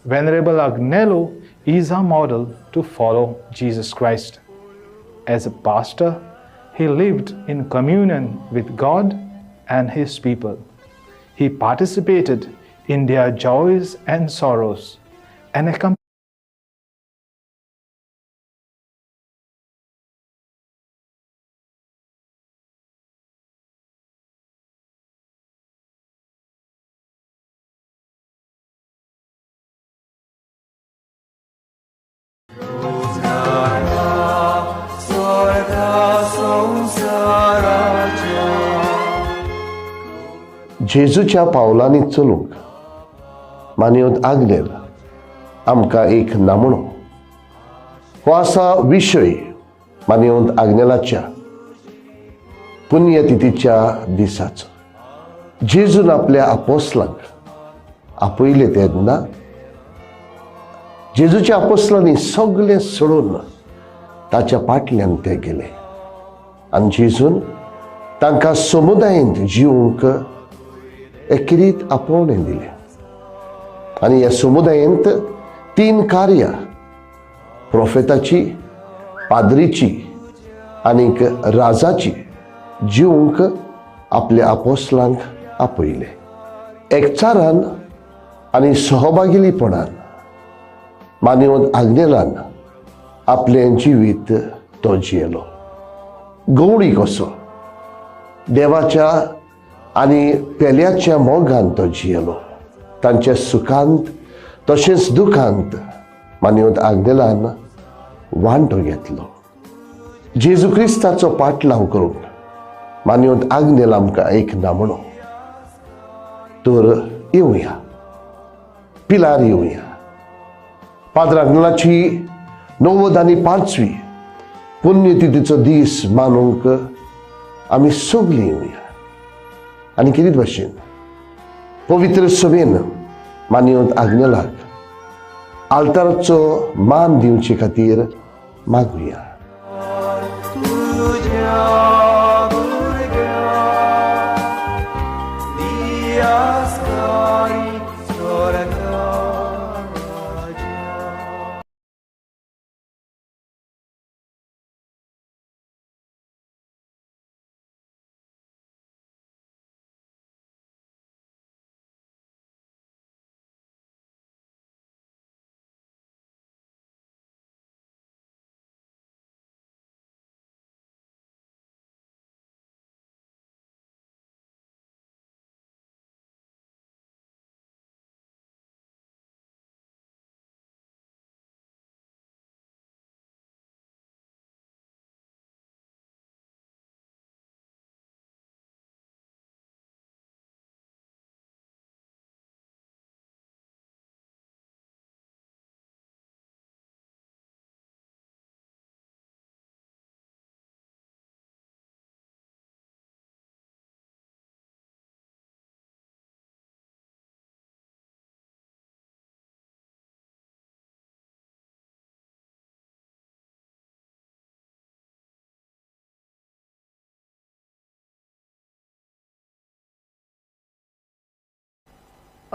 Venerable Agnello is our model to follow Jesus Christ. As a pastor, he lived in communion with God and his people. He participated in their joys and sorrows and accompanied जेजूच्या पावलांनी चलूंक मानियोत आग्नेल आमकां एक नामणो. हो आसा विशय मानियोत आग्नेलाच्या पुण्यतिथीच्या दिसाचो. जेजून आपल्या आपोस्लांक आपयले तेन्ना जेजूच्या आपोस्लांनी सगळें सोडून ताच्या फाटल्यान ते गेले आनी जेजून तांकां समुदायांत जिवंक एकेरीत आपोवणें दिलें. आनी ह्या समुदायांत 3 कार्यां प्रोफेताची, पाद्रीची आनीक राजाची जिवंक आपल्या आपोस्लांक आपयले. एकचारान आनी सहभागिलीपणान मानियोत आग्नेलान आपलें जिवीत तो जियेलो. गवळी कसो देवाच्या आनी पेल्याच्या मोगान तो जियेलो. तांच्या सुखांत तशेंच दुखांत मानियोत आग्नेलान वांटो घेतलो. जेजू क्रिस्ताचो पाटलाव करून मानियोत आग्नेल आमकां एक नामणो. तर येवया, पिलार येवया. पाद्र आग्नेलाची 90 आनी 5वी पुण्यतिथीचो दीस मानूंक आमी सगळीं येवया. आनी कितें भाशेन पवित्र सभेन मानियोत आग्नेलाक आल्ताराचो मान दिवचे खातीर मागुया.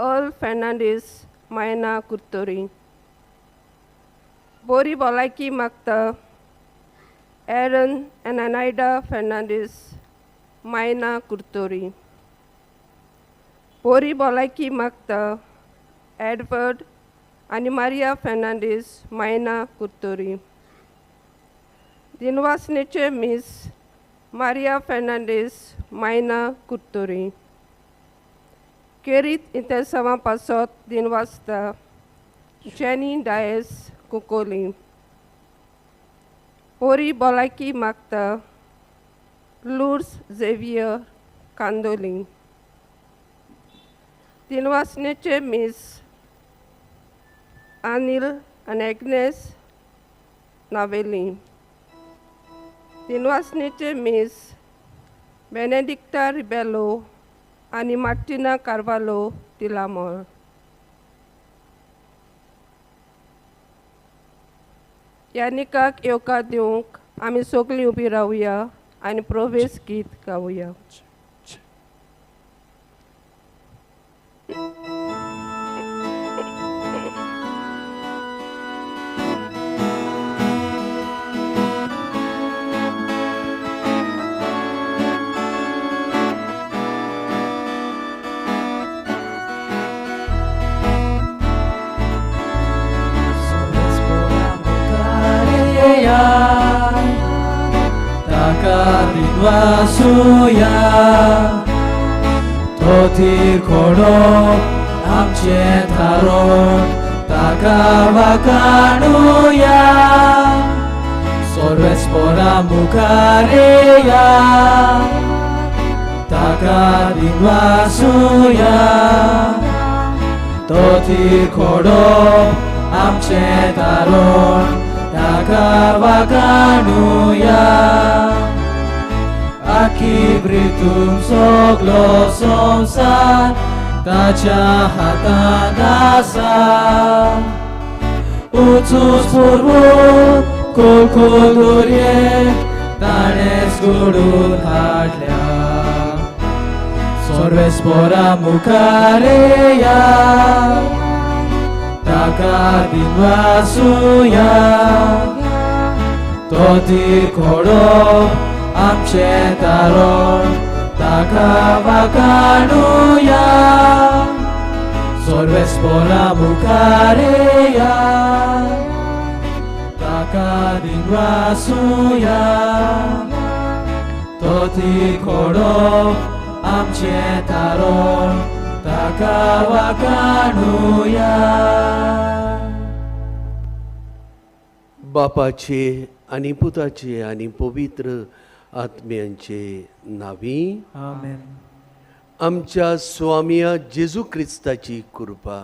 Earl Fernandez, Maina Kurtori. Bori Bolaiki Makta, Aaron and Anaida Fernandez, Maina Kurtori. Bori Bolaiki Makta, Edward and Maria Fernandez, Maina Kurtori. Dinwas Neche Miss Maria Fernandez, Maina Kurtori. Kerit Intensama Pasot Dinwasta, Jenny Dias Kukoli. Pori Bolaki Makta, Lourdes Xavier Kandoli. Dinwas Neche Miss Anil and Agnes Navelli. Dinwas Neche Miss Benedicta Ribello आणि Martina Carvalho तिलामोर. ह्या निकाक येवकार दिवंक आमी सगळीं उबी रावया आनी प्रवेश गीत गावया. वासूया तोतीर खोडोप आमचे थारोन ताका वाकाणुया सर्वेस्परा मुखारेया ताका दिन वासूया तोतीर खोडोप आमचे थारोन ताका वाकाणुया आखी ब्रितून सगलो संसार ताच्या हातांत आसा उचूच पुरवून कोलकोल दोरये ताणेच घडून हाडल्या सर्वेस्परा मुखारेया ताका दिन वासूया तोतीर खोडोप आमचे थारोन ताका वाकाणुया सर्वेस्परा मुखारेया ताका दिन वासूया तोतीर खोडोप आमचे थारोन ताका वाकाणुया. बापाचे आनी पुताचे आनी पवित्र आत्म्यांचे नावी आमेन. आमच्या स्वामिया जेजू क्रिस्ताची कृपा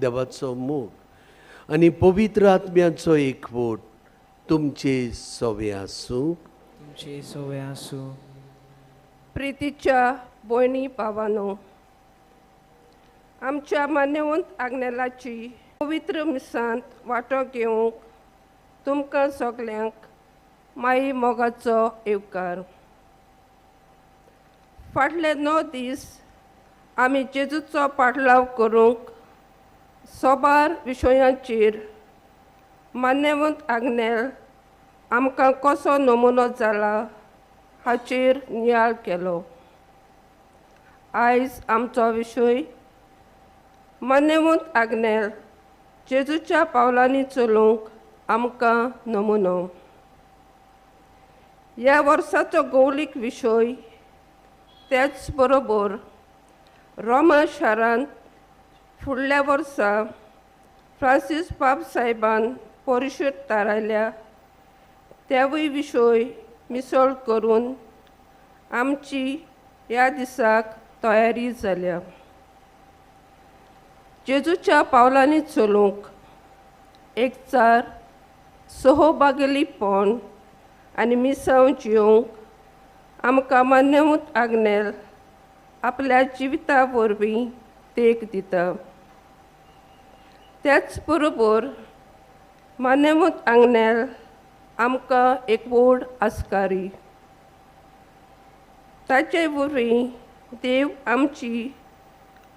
देवाचो मोग आनी पवित्र आत्म्याचो एकवट तुमचे सवे आसूं. तुमचे सवे आसूं. प्रितीच्या भयणी भावांनो, आमच्या मान्यवंत आग्नेलाची पवित्र मिसांत वांटो घेवंक तुमकां सगल्यांक माई मोगाचो येवकार. फाटले 9 दीस आमी जेजूचो पाटलाव करूंक सोबार विशयांचेर मान्यवंत आग्नेल आमकां कसो नमुनो जाला हाचेर नियाळ केलो. आयज आमचो विशय मान्यवंत आग्नेल जेजूच्या पावलांनी चलूंक आमकां नमुनो. ह्या वर्साचो गौलीक विशय तेच बरोबर रोमा शारांत फुडल्या वर्सा फ्रांसीस पाप साहेबान परिशद थारायल्या त्यावूय विशय मिसळ करून आमची ह्या दिसाक तयारी जाल्या. जेजूच्या पावलांनी चलूंक एकचार सहभागिलीपण आनी मिसांव जिवंक आमकां मान्यवंत आग्नेल आपल्या जिविता वरवीं तेंक दिता. त्याच बरोबर मान्यवंत आग्नेल आमकां एक व्हड आस्कारी. ताचे वरवीं देव आमची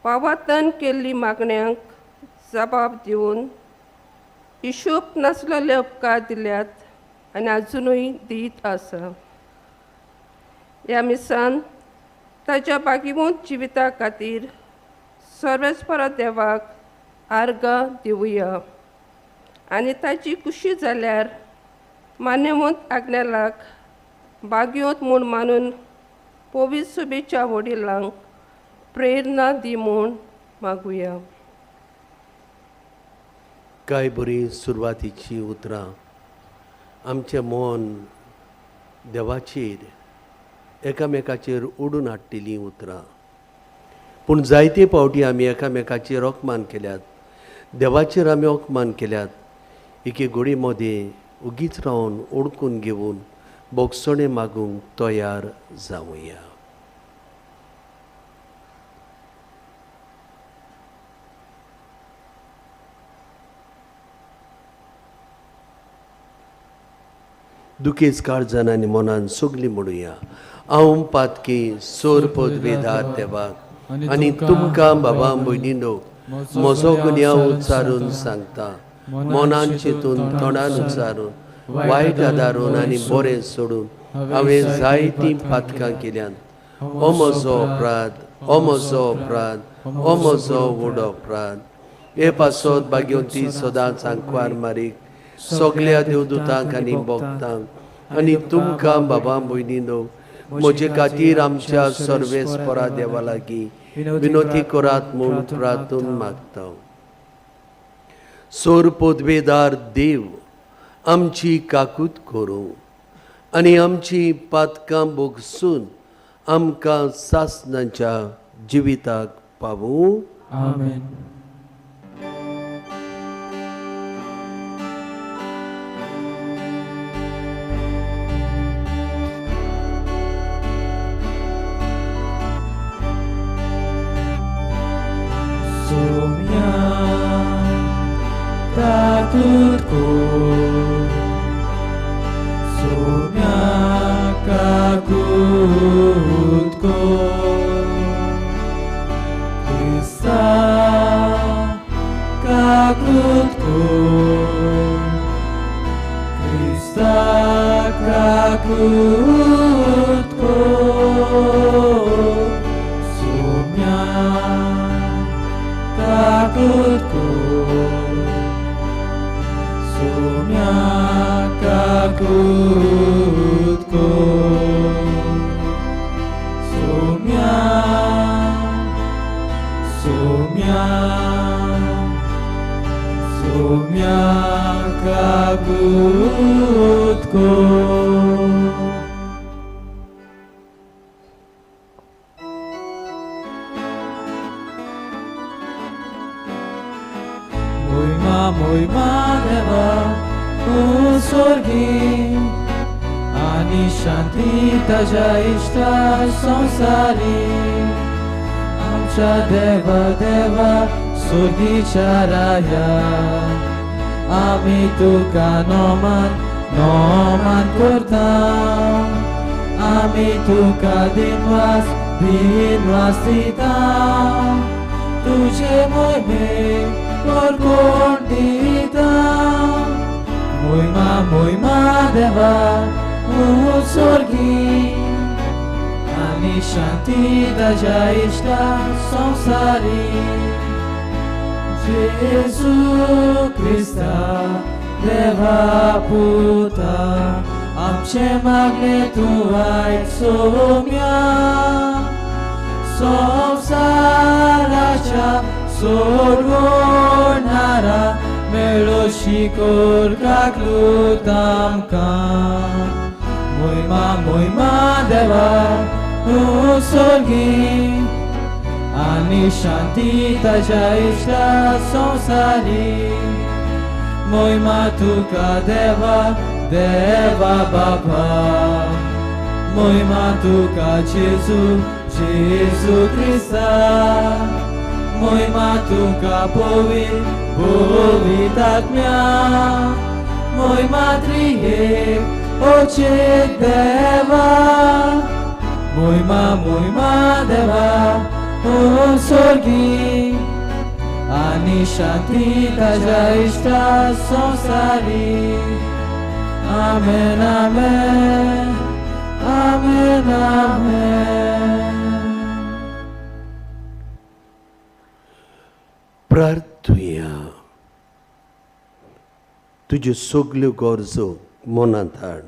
पावातान केल्ली मागण्यांक जबाब दिवन हिशोब नासलेले उपकार दिल्यात आनी आजुनूय दीत आसा. ह्या मिसान ताच्या बागीवंत जिविता खातीर सर्वेस्परा देवाक आर्गां दिवया आनी ताची खुशी जाल्यार मान्यवंत आग्नेलाक बागयोत म्हूण मानून पवित्र सभेच्या वडिलांक प्रेरणा दी म्हूण मागुया. कांय बरी सुरवातीची उतरां आमचें मन देवाचेर एकामेकाचेर ओडून हाडटलीं उतरां. पूण जायते फावटी आमी एकामेकाचेर ओकमान केल्यात, देवाचेर आमी ओकमान केल्यात. एके घडी मदें उगीच रावन ओडकून घेवन बोगसणे मागूंक तयार जावया. दुखेच काळजान आनी मनान सगलीं म्हणुया. हांव पातकी सोर पदवेदार देवाक आनी तुमकां बाबा भयणीनो म्हजो गुन्यांव उच्चारून सांगता. मनान चिंतून तोंडान उच्चारून वायट आदारून आनी बरें सोडून हांवें जायतीं पातकां केल्यात. हो म्हजो अपराध, हो म्हजो अपराध, हो म्हजो व्हड अपराध. हे पासत भाग्यवंती सदांच आंकवार मारीक सगल्या देवदूतांक आनी भक्तांक आनी तुमकां बाबा भयणीनो म्हजे खातीर आमच्या सर्वेस्परा देवा लागीं विनोती करात म्हूण प्रार्थून मागता. सोरपोतवेदार देव आमची काकूत करूं आनी आमची पातकां भोगसून आमकां सासणाच्या जिविताक पावूं. आमेन. Sumia takut ko, sumia takut ko, Krista takut ko, Krista takut ko, sumia takutku, sumia takutku, sumia, sumia, sumia takutku. Moima deva usorgi ani shanti taja ishta samsari amcha deva deva sorgi charaya ami tuka noman kortam ami tuka dinwas ditam tujhe moime por condita moima deva usorgi ani shanti daja ishta samsari Jesu Krista deva puta amche magne tuai somia samsaracha sorgonara melo shikor kaklutamka moima deva usorgi ani shanti taja ishta samsari moima tuka deva baba moima tuka Jesu Krista moima tuka povitatmia moima triek oček deva moima deva usorgi ani shanti taja ishta samsari amen amen amen amen. प्रार्थुया. तुज्यो सगल्यो गरजो मनांत हाड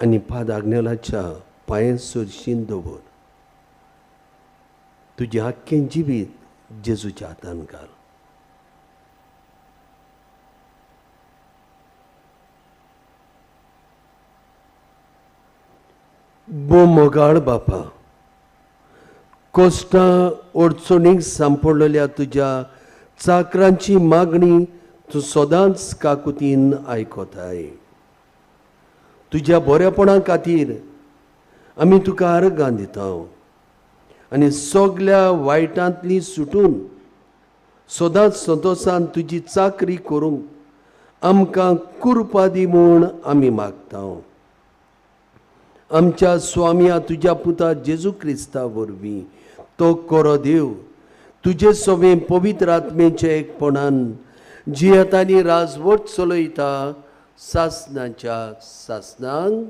आनी पाद आग्नेलाच्या पांयांसर शीन दवर. तुजें आख्खें जिवीत जेजूच्या हातान घाल. बो मोगाळ बापा, कोश्टां अडचणीक सांपडलेल्या तुज्या चाकरांची मागणी तूं सदांच काकुतीन आयकताय. तुज्या बरेपणा खातीर आमी तुका आर्गां दिता आनी सगल्या वायटांतली सुटून सदांच संतोशान तुजी चाकरी करूंक आमकां कृपा दी म्हूण आमी मागता. आमच्या स्वामिया तुज्या पुता जेजू क्रिस्ता वरवीं तो कोरो देव तुजे सोबे पवित्र आत्मेचे एकपणान जियेतानी राजवट चलयता सासणाच्या सासणांक.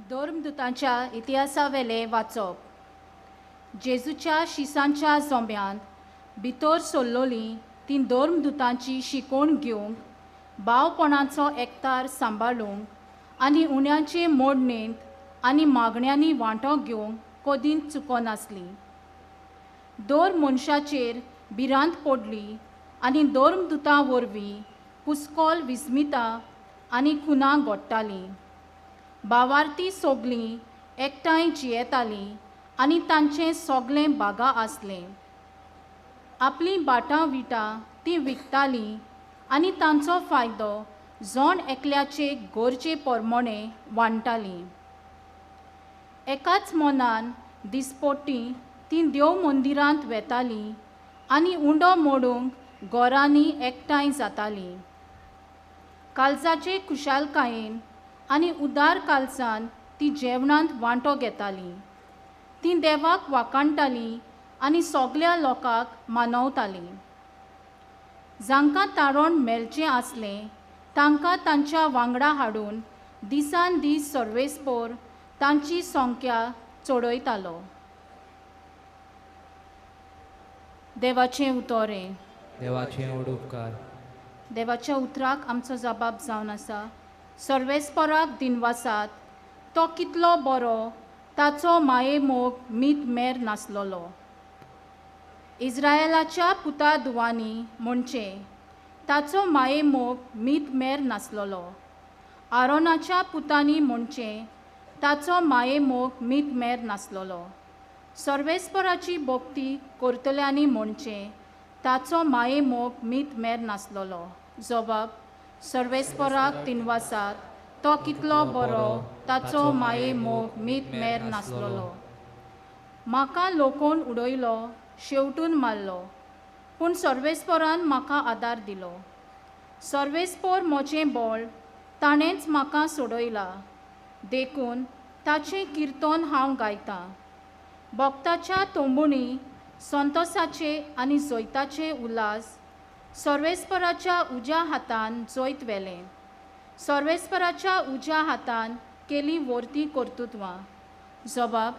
धर्मदुतांच्या इतिहासावेले वाचप. जेजूच्या शिसांच्या जोंब्यांत भितर सरलोलीं ती धर्मदुतांची शिकवण घेवंक, भावपणाचो एकतार सांबाळूंक आनी उण्यांचे मोडणेंत आनी मागण्यांनी वांटो घेवंक कदींच चुकोनासली. दर मनशाचेर भिरांत पडली आनी धर्मदुतां वरवीं कुस्कोल विस्मिता आनी खुनां घडटालीं. भावार्थी सोगलीं एकठांय जियेतालीं आनी तांचें सोगलें बागा आसलें. आपलीं बाटां विटां तीं विकतालीं आनी तांचो फायदो जोण एकल्याचे गरजे पोरमोणे वांटतालीं. एकाच मोनान दिसपट्टी तीं देव मंदिरांत वेतालीं आनी उंडो मोडूंक घरांनी एकठांय जातालीं. काळजाचे खुशालकायेन आनी उदार कालसान ती जेवणांत वांटो घेतालीं. तीं देवाक वाखाणटालीं आनी सोगल्या लोकांक मानवतालीं. जांकां तारण मेलचें आसलें तांकां तांच्या वांगडा हाडून दिसान दीस सर्वेस्पोर तांची संख्या चडयतालो. देवाचें उतोरें. देवाचें व्हड उपकार. देवाच्या उतराक आमचो जबाब जावन आसा. सर्वेस्पराक दिनवासात तो कितलो बरो ताचो माये मोग मीत मेर नासलोलो. इस्रायेलाच्या पुता दुवांनी म्हणचे ताचो माये मोग मीत मेर नासलोलो. आरोनाच्या पुतांनी म्हणचे ताचो माये मोग मीत मेर नासलोलो. सर्वेस्पराची भक्ती करतल्यांनी म्हणचे ताचो माये मोग मीत मेर नासलोलो. जबाब. सर्वेस्पराक तिनवासात तो कितलो बरो ताचो माये मोग मीत मेर नासलोलो. म्हाका लोकोन उडयलो, शेवटून मारलो, पूण सर्वेस्परान म्हाका आदार दिलो. सर्वेस्पोर म्हजें बळ ताणेंच म्हाका सोडयला, देखून ताचें किर्तन हांव गायतां. भक्ताच्या तोंबुणी संतोसाचे आनी जैताचे उल्हास सर्वेस्पराच्या उज्या हातान जैत वेलें. सर्वेस्पराच्या उज्या हातान केली वर्ती कर्तुत्वां. जबाब.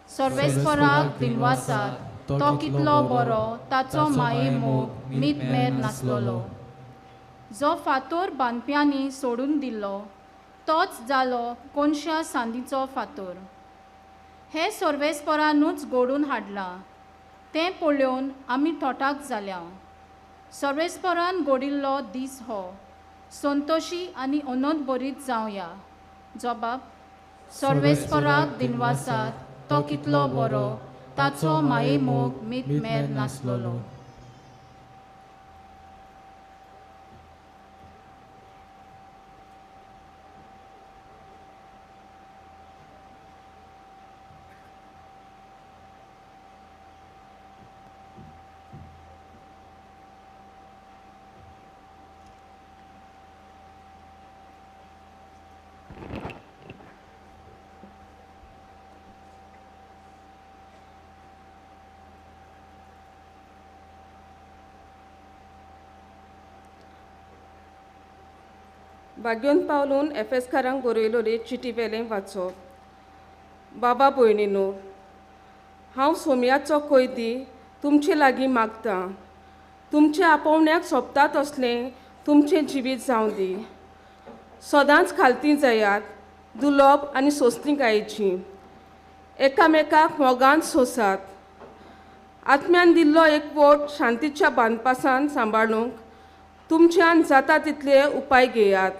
सर्वेस्पराक दिनवासात तो कितलो बरो ताचो माये मोग मीत मेर नासलोलो. जो फातोर बांदप्यांनी सोडून दिल्लो तोच जालो कोनशा सांदीचो फातोर. हे सर्वेस्परानूच घडून हाडलां. तें पळोवन आमी थोटाक जाल्या. सर्वेस्परान घडिल्लो दीस हो संतोशी आनी अनंत बरीत जावया. जबाब. सर्वेस्पराक दिनवासात तो कितलो बरो ताचो माये मोग मीत मेर नासलोलो. भाग्योन पावलून एफेसकारांक बरयलोली चिटी वेलें वाचप. बाबा भयणीनो, हांव सोमयाचो कैदी तुमचे लागीं मागतां. तुमचे आपोवण्याक सोबता तसलें तुमचें जिवीत जावं दी. सदांच खालतीं जायात, दुलोब आनी सोंसणीकायेचीं. एकामेकाक मोगान सोंसात. आत्म्यान दिल्लो एकवट शांतीच्या बांदपासान सांबाळूंक तुमच्यान जाता तितले उपाय घेयात.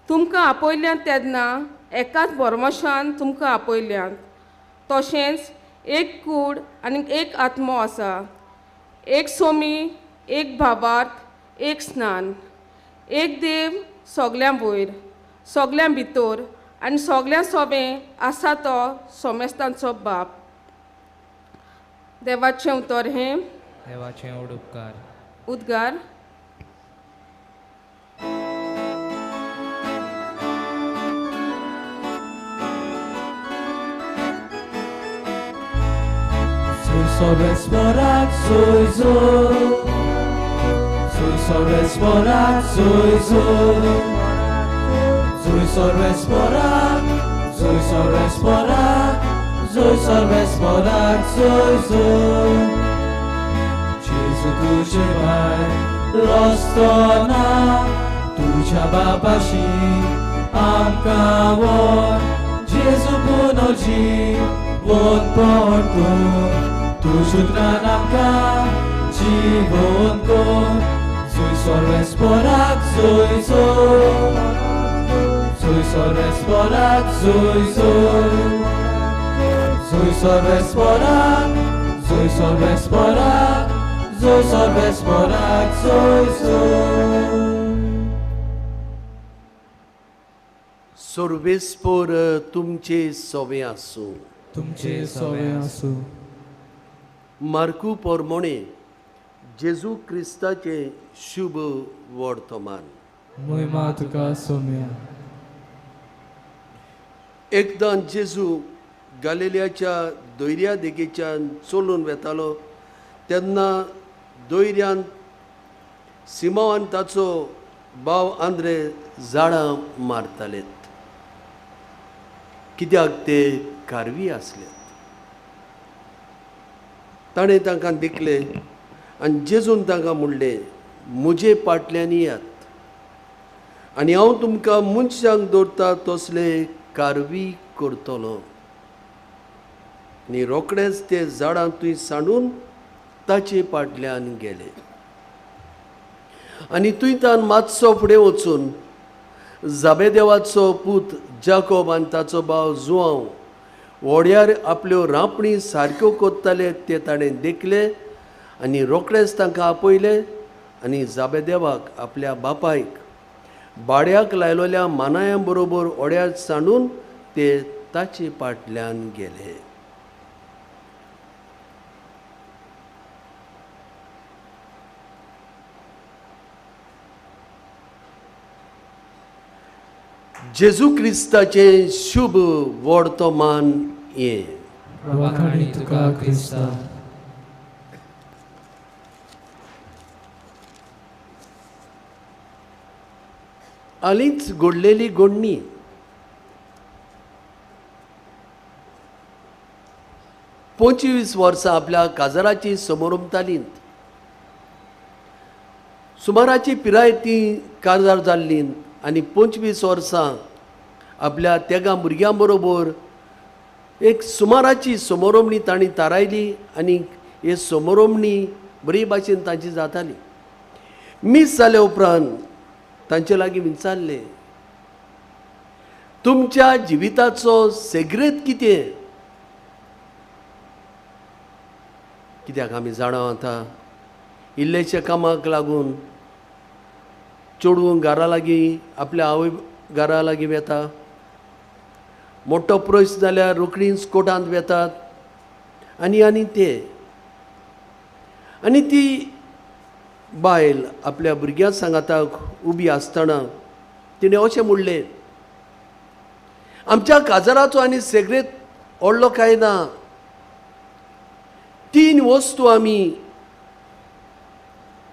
तुमकां आपयल्यांत तेन्ना एकाच बोरमोशान तुमकां आपयल्यांत. तशेंच एक कूड आनी एक आत्मो आसा. एक सोमी, एक भावार्थ, एक स्नान. एक देव सोगल्यां वयर, सोगल्यां भितर आनी सोगल्यां सोबें आसा तो सोमेस्तांचो बाप. देवाचें उतर हें. देवाचें व्हड उपकार. उद्गार. Sorvesporak soizo, sorvesporak soizo, sorvesporak Zój sorves porak, zój sorves porak, zój zój. Jezu tuझे पाय रस्ताना तुझ्या बापाशी आमकां वळ. जेजू पुनर्जीवन पडतो तुझ्या उतरान आमकां जीवन कर. Zój sorves porak, zój zój. Zój sorves porak, zój zój. Zój sorves porak, zój sorves porak, zój sorves porak, zój zój. सर्वेस्पर तुमचे सवे आसूं. तुमचे सवे आसूं. मार्कू पोरमोणे जेजू क्रिस्ताचे शुभ वर्तमान. महिमा तुका सोम्या. एकदां जेजू गालिलियाच्या दोयऱ्या देगेच्यान चलून वेतालो तेन्ना दोयऱ्यान सिमोन ताचो भाव आंद्रे झाडां मारतालेत कित्याक ते कारवी आसले. ताणें तांकां देखले आनी जेजून तांकां म्हणलें, म्हजे फाटल्यान येयात आनी हांव तुमकां मनशांक दवरता तसले कारवी करतलो. आनी रोखडेच ते झाडां थंय सांडून ताचे फाटल्यान गेले. आनी थंयच्यान मातसो फुडें वचून जाबेदेवाचो पूत जाकोब आनी ताचो भाव जुआंव व्हड्यार आपल्यो रांपणी सारक्यो कोत्ताले ते ताणें देखले आनी रोखडेच तांकां आपयले आनी जाबेदेवाक आपल्या बापायक भाड्याक लायलोल्या मानायां बरोबर ओड्यार सांडून ते ताचे फाटल्यान गेले. जेजू क्रिस्ताचे शुभ वर्तमान ये. वखाणी तुका क्रिस्ता. हालींच घडलेली घडणी. 25 वर्सां आपल्या काजाराची समारंभांत सुमाराची पिराय ती काजार जाल्ली आनी 25 वर्सां आपल्या तेगा भुरग्यां बरोबर एक सुमाराची समारंभणी तांणी थारायली आनी हे समारंभणी बरे भाशेन तांची जाताली. मीस जाले उपरांत तांचे लागीं विचारले, तुमच्या जिविताचो सेग्रेत कितें? कित्याक आमी जाणा आतां इल्लेशे कामाक लागून चेडूं घरा लागीं आपल्या आवय घरा लागीं वेता. मोठो प्रश्न जाल्यार रोखडीच कोर्टांत वेतात आनी ते आनी ती बायल आपल्या भुरग्यां सांगाताक उबी आसतना तिणें अशें म्हणलें, आमच्या काजाराचो आनी सेग्रेत व्हडलो कांय ना. 3 वस्तू आमी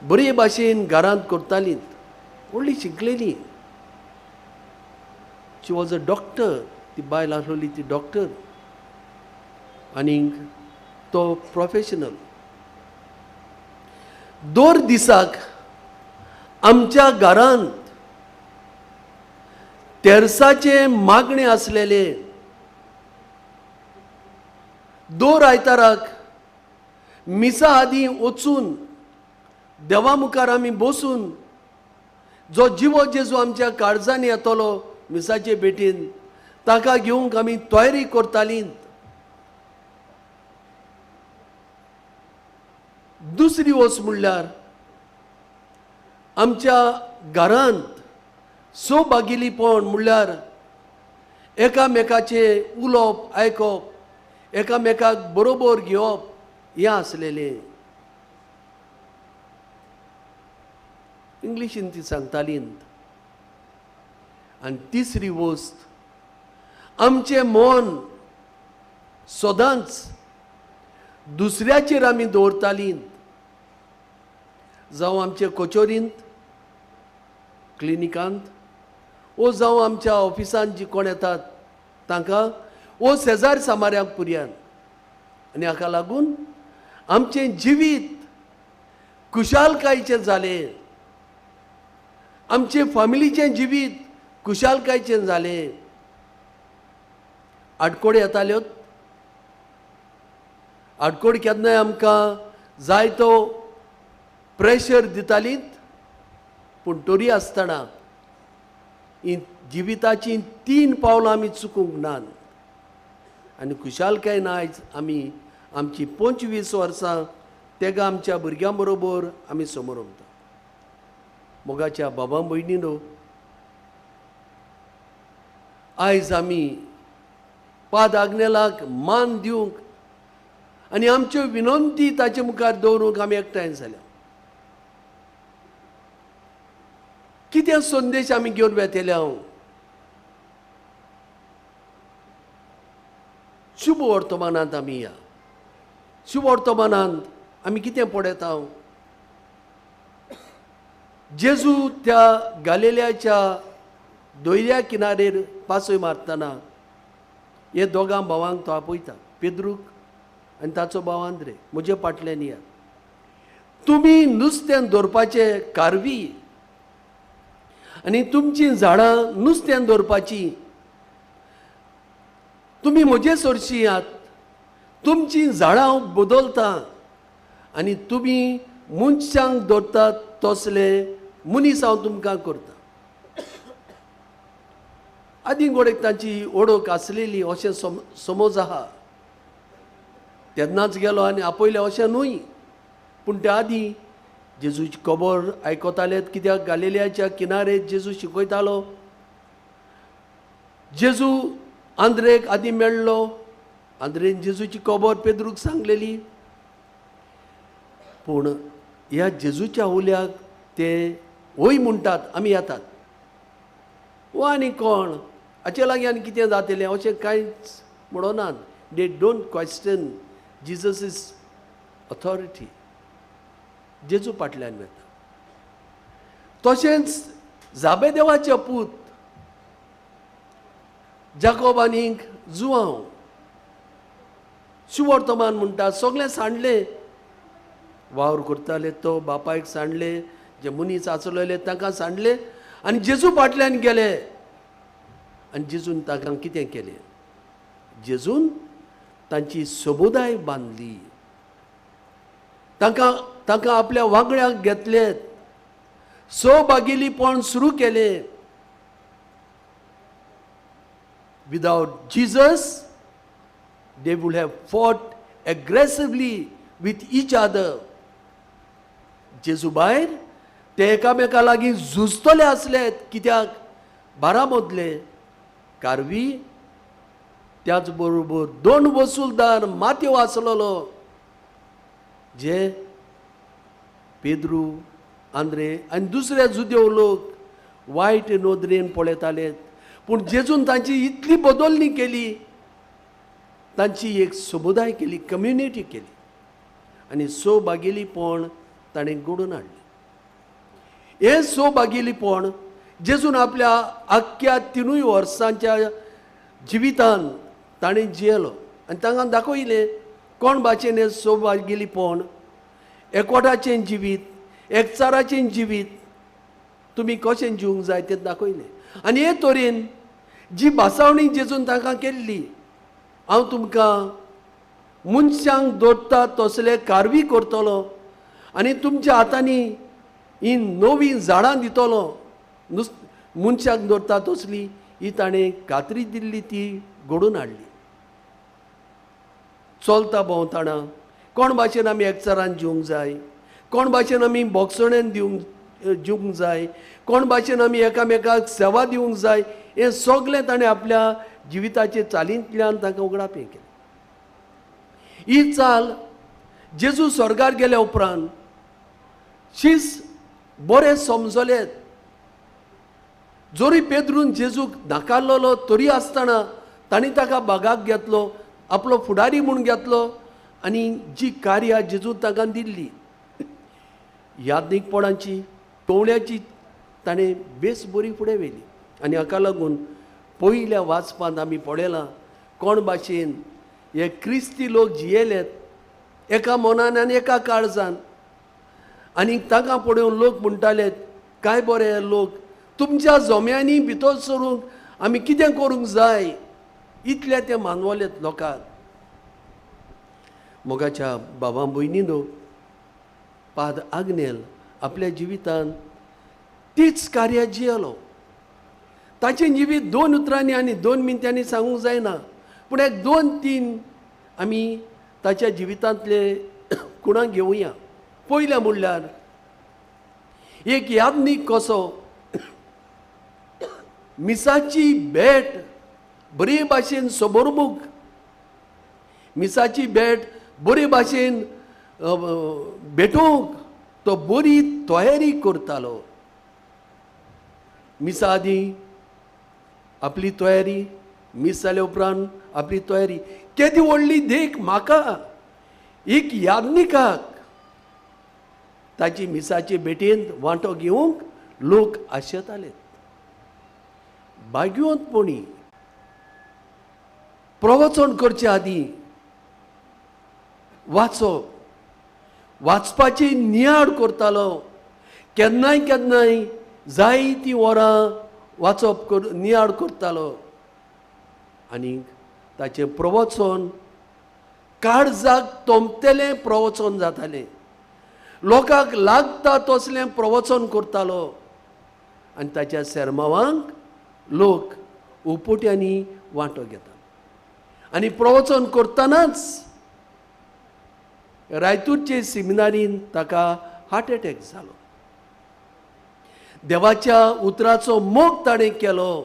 बरे भाशेन घरांत करतालीं. व्हडली शिकलेली. शी वॉज अ डॉक्टर. ती बायल आसलोली ती डॉक्टर आनीक तो प्रोफेशनल. दर दिसाक आमच्या घरांत तेरसाचे मागणे आसलेले. दर आयताराक मिसा आदीं वचून देवा मुखार आमी बसून जो जिवो जेजू आमच्या काळजांत येतलो मिसाचे भेटीन ताका घेवंक आमी तयारी करतालीं. दुसरी वस्त म्हणल्यार आमच्या घरांत सोबागिलीपण म्हणल्यार एकामेकाचे उलोवप आयकप, एकामेकाक बरोबर घेवप हें आसलेलें. इंग्लिशीन ती सांगतालीं. आनी तिसरी वस्त आमचें मन सदांच दुसऱ्याचेर आमी दवरतालीं. जावं आमचे कचोरींत, क्लिनिकांत, वो जावं आमच्या ऑफिसांत जी कोण येतात तांकां ओ शेजार सामाऱ्याक पुरयान. आनी हाका लागून आमचें जिवीत खुशालकायेचें जालें, आमचे फामिलीचें जिवीत खुशालकायेचें जालें. आडकोडी येताल्यो, आडकोडी केन्नाय आमकां जाय तो प्रेशर दितालीत, पूण तरी आसतना ही जिविताची 3 पावलां आमी चुकूंक नात. आनी खुशालकाय ना आयज आमी आमची 25 वर्सां तेगा आमच्या भुरग्यां बरोबर आमी समोर वता. मोगाच्या बाबा भयणीनो, आयज आमी पाद आग्नेलाक मान दिवंक आनी आमच्यो विनंती ताचे मुखार दवरूंक आमी एकठांय जाल्या. कितें संदेश आमी घेवन वेतेले हांव? शुभ वर्तमानांत आमी या. शुभ वर्तमानांत आमी कितें पळयता? हांव जेजू त्या गालिलेयाच्या दोयऱ्या किनारेर पासय मारतना हे दोगां भावांक तो आपयता, पेद्रूक आनी ताचो भाव आंद्रे. म्हजे फाटल्यान या. तुमी नुस्तें दवरपाचे कारवी आनी तुमचीं झाडां नुस्तें दवरपाची. तुमी म्हजे सरशी यात. तुमचीं झाडां हांव बदलता आनी तुमी मनशांक दवरतात तसले मनीस हांव तुमकां करता. आदी गोडेक तांची ओळख आसलेली अशें समज आहा. तेन्नाच गेलो आनी आपयलें अशें न्हय, पूण ते आदी जेजूची खबर आयकताले. कित्याक गालिलेयाच्या किनारेर जेजू शिकयतालो. जेजू आंद्रेक आदी मेळ्ळो. आंद्रेन जेजूची खबर पेद्रूक सांगलेली. पूण ह्या जेजूच्या उल्याक ते वय म्हणटात, आमी येतात. वो आनी कोण, हाचे लागीं आनी कितें जातलें अशें कांयच म्हणनात. They don't question Jesus is authority. जेजू फाटल्यान वता. तशेंच जाबेदेवाचे पूत जाकोब आनीक जुआंव शुभ वर्तमान म्हणटा. सगळें सांडले. वावर करताले तो बापायक सांडले, जे मनीस आसलेले तांकां सांडले आनी जेजू फाटल्यान गेले. आनी जेजून तांकां कितें केलें? जेजून तांची समुदाय बांदली. तांकां आपल्या वांगड्याक घेतलेत. सोबागिलीपण सुरू केलें. Without Jesus, they would have fought aggressively with each other. जेजू भायर ते एकामेका लागीं झुजतले आसलेत. कित्याक 12 मदले कारवी, त्याच बरोबर 2 वसूलदार माथ्यो आसलेलो, जे पेद्रू, आंद्रे आनी दुसरे जुदेव लोक वायट नोदरेन पळयताले. पूण जेजून तांची इतली बदलणी केली. तांची एक समुदाय केली, कम्युनिटी केली आनी सोबागिलीपण ताणें घडोवन हाडलें. हे सोबागिलीपण जेजून आपल्या आख्ख्या 3 वर्सांच्या जिवितान ताणें जियेलो आनी तांकां दाखयलें कोण भाशेन हें सोबागिलीपण, एकवटाचें जिवीत, एकचाराचें जिवीत तुमी कशें जिवंक जाय तें दाखयलें. आनी हे तरेन जी भासावणी जेजून तांकां केल्ली, हांव तुमकां मनशांक दवरता तसले कारवी करतलो आनी तुमच्या हातांनी ही नवीं झाडां दितलो, मनशांक दवरता तसली ही ताणें खात्री दिल्ली, ती घडोवन हाडली. चलता भोंवताना कोण भाशेन आमी एकचारान जिवंक जाय, कोण भाशेन आमी बोगसणेन जिवंक जाय, कोण भाशेन आमी एकामेकाक सेवा दिवंक जाय, हें सगळें ताणें आपल्या जिविताचे चालींतल्यान तांकां उगडाप हें केलें. ही चाल जेजू स्वर्गार गेल्या उपरांत शीस बरें समजलें. जोरी पेद्रून जेजूक नाकारलेलो तरी आसतना तांणी ताका बागाक घेतलो, आपलो फुडारी म्हूण घेतलो आनी जी कार्यां जेजून तांकां दिल्ली, यादनीकपणाची, टोवण्याची ताणें बेस बरी फुडें व्हेली. आनी हाका लागून पयल्या वाचपांत आमी पळयलां कोण भाशेन हे क्रिस्ती लोक जियेलेत एका मनान आनी एका काळजान. आनी ताका पळोवन लोक म्हणटाले काय बरे लोक, तुमच्या जोम्यांनी भितर सरूंक आमी कितें करूंक जाय, इतले ते मानवलेत लोकांक. मोगाच्या बाबा भयणीनो, पाद आग्नेल आपल्या जिवितान तीच कार्य जियलो. ताचें जिवीत 2 उतरांनी आनी 2 मिनटांनी सांगूंक जायना, पूण एक 2-3 आमी ताच्या जिवितांतले कुणाक घेवया. पयलें म्हणल्यार एक यादनीक कसो मिसाची भेट बरे भाशेन समोरमूख, मिसाची भेट बरे भाशेन भेटूंक तो बरी तयारी करतालो. मिसा आदी आपली तयारी, मिस जाले उपरांत आपली तयारी. केदी व्हडली देख म्हाका एक यादनिकाक ताची मिसाचे भेटेंत वांटो घेवंक लोक आशेताले. भाग्यवंतपणी प्रवचन करचे आदीं वाचपाची नियाड करतालो. केन्नाय केन्नाय जायतीं वरां वाचप नियाड करतालो. आनी ताचें प्रवचन काळजाक तोमतेलें प्रवचन जातालें. लोकांक लागता तसलें प्रवचन करतालो. आनी ताच्या सेरमावांक लोक उपुट्यांनी वांटो घेता. आनी प्रवचन करतनाच रायतूरचे सेमिनारीन ताका हार्ट एटॅक जालो. देवाच्या उतराचो मोग ताणें केलो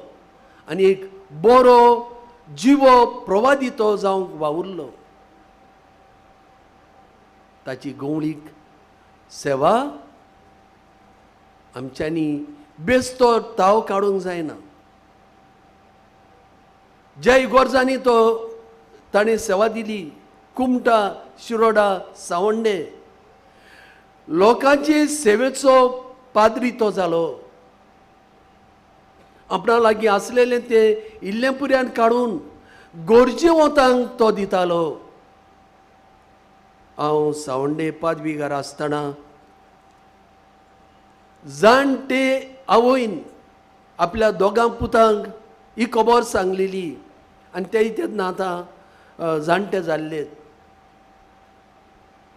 आनी एक बरो जिवो प्रवादितो जावंक वावुरलो. ताची गवळीक सेवा आमच्यांनी बेस्तो ताव काडूंक जायना. ज्या इगोर्जांनी ताणें सेवा दिली, कुमटा, शिरोडा, सावंडे, लोकांचे सेवेचो पाद्री तो जालो. आपणा लागीं आसलेलें ते इल्लें पुर्यान काडून गोरजेवंतांक तो दितालो. हांव सावंडे पादवीगार आसतना जाणटे आवयन आपल्या 2 पुतांक ही खबर सांगलेली आनी ते तेन्ना आतां जाणटे जाल्लेत.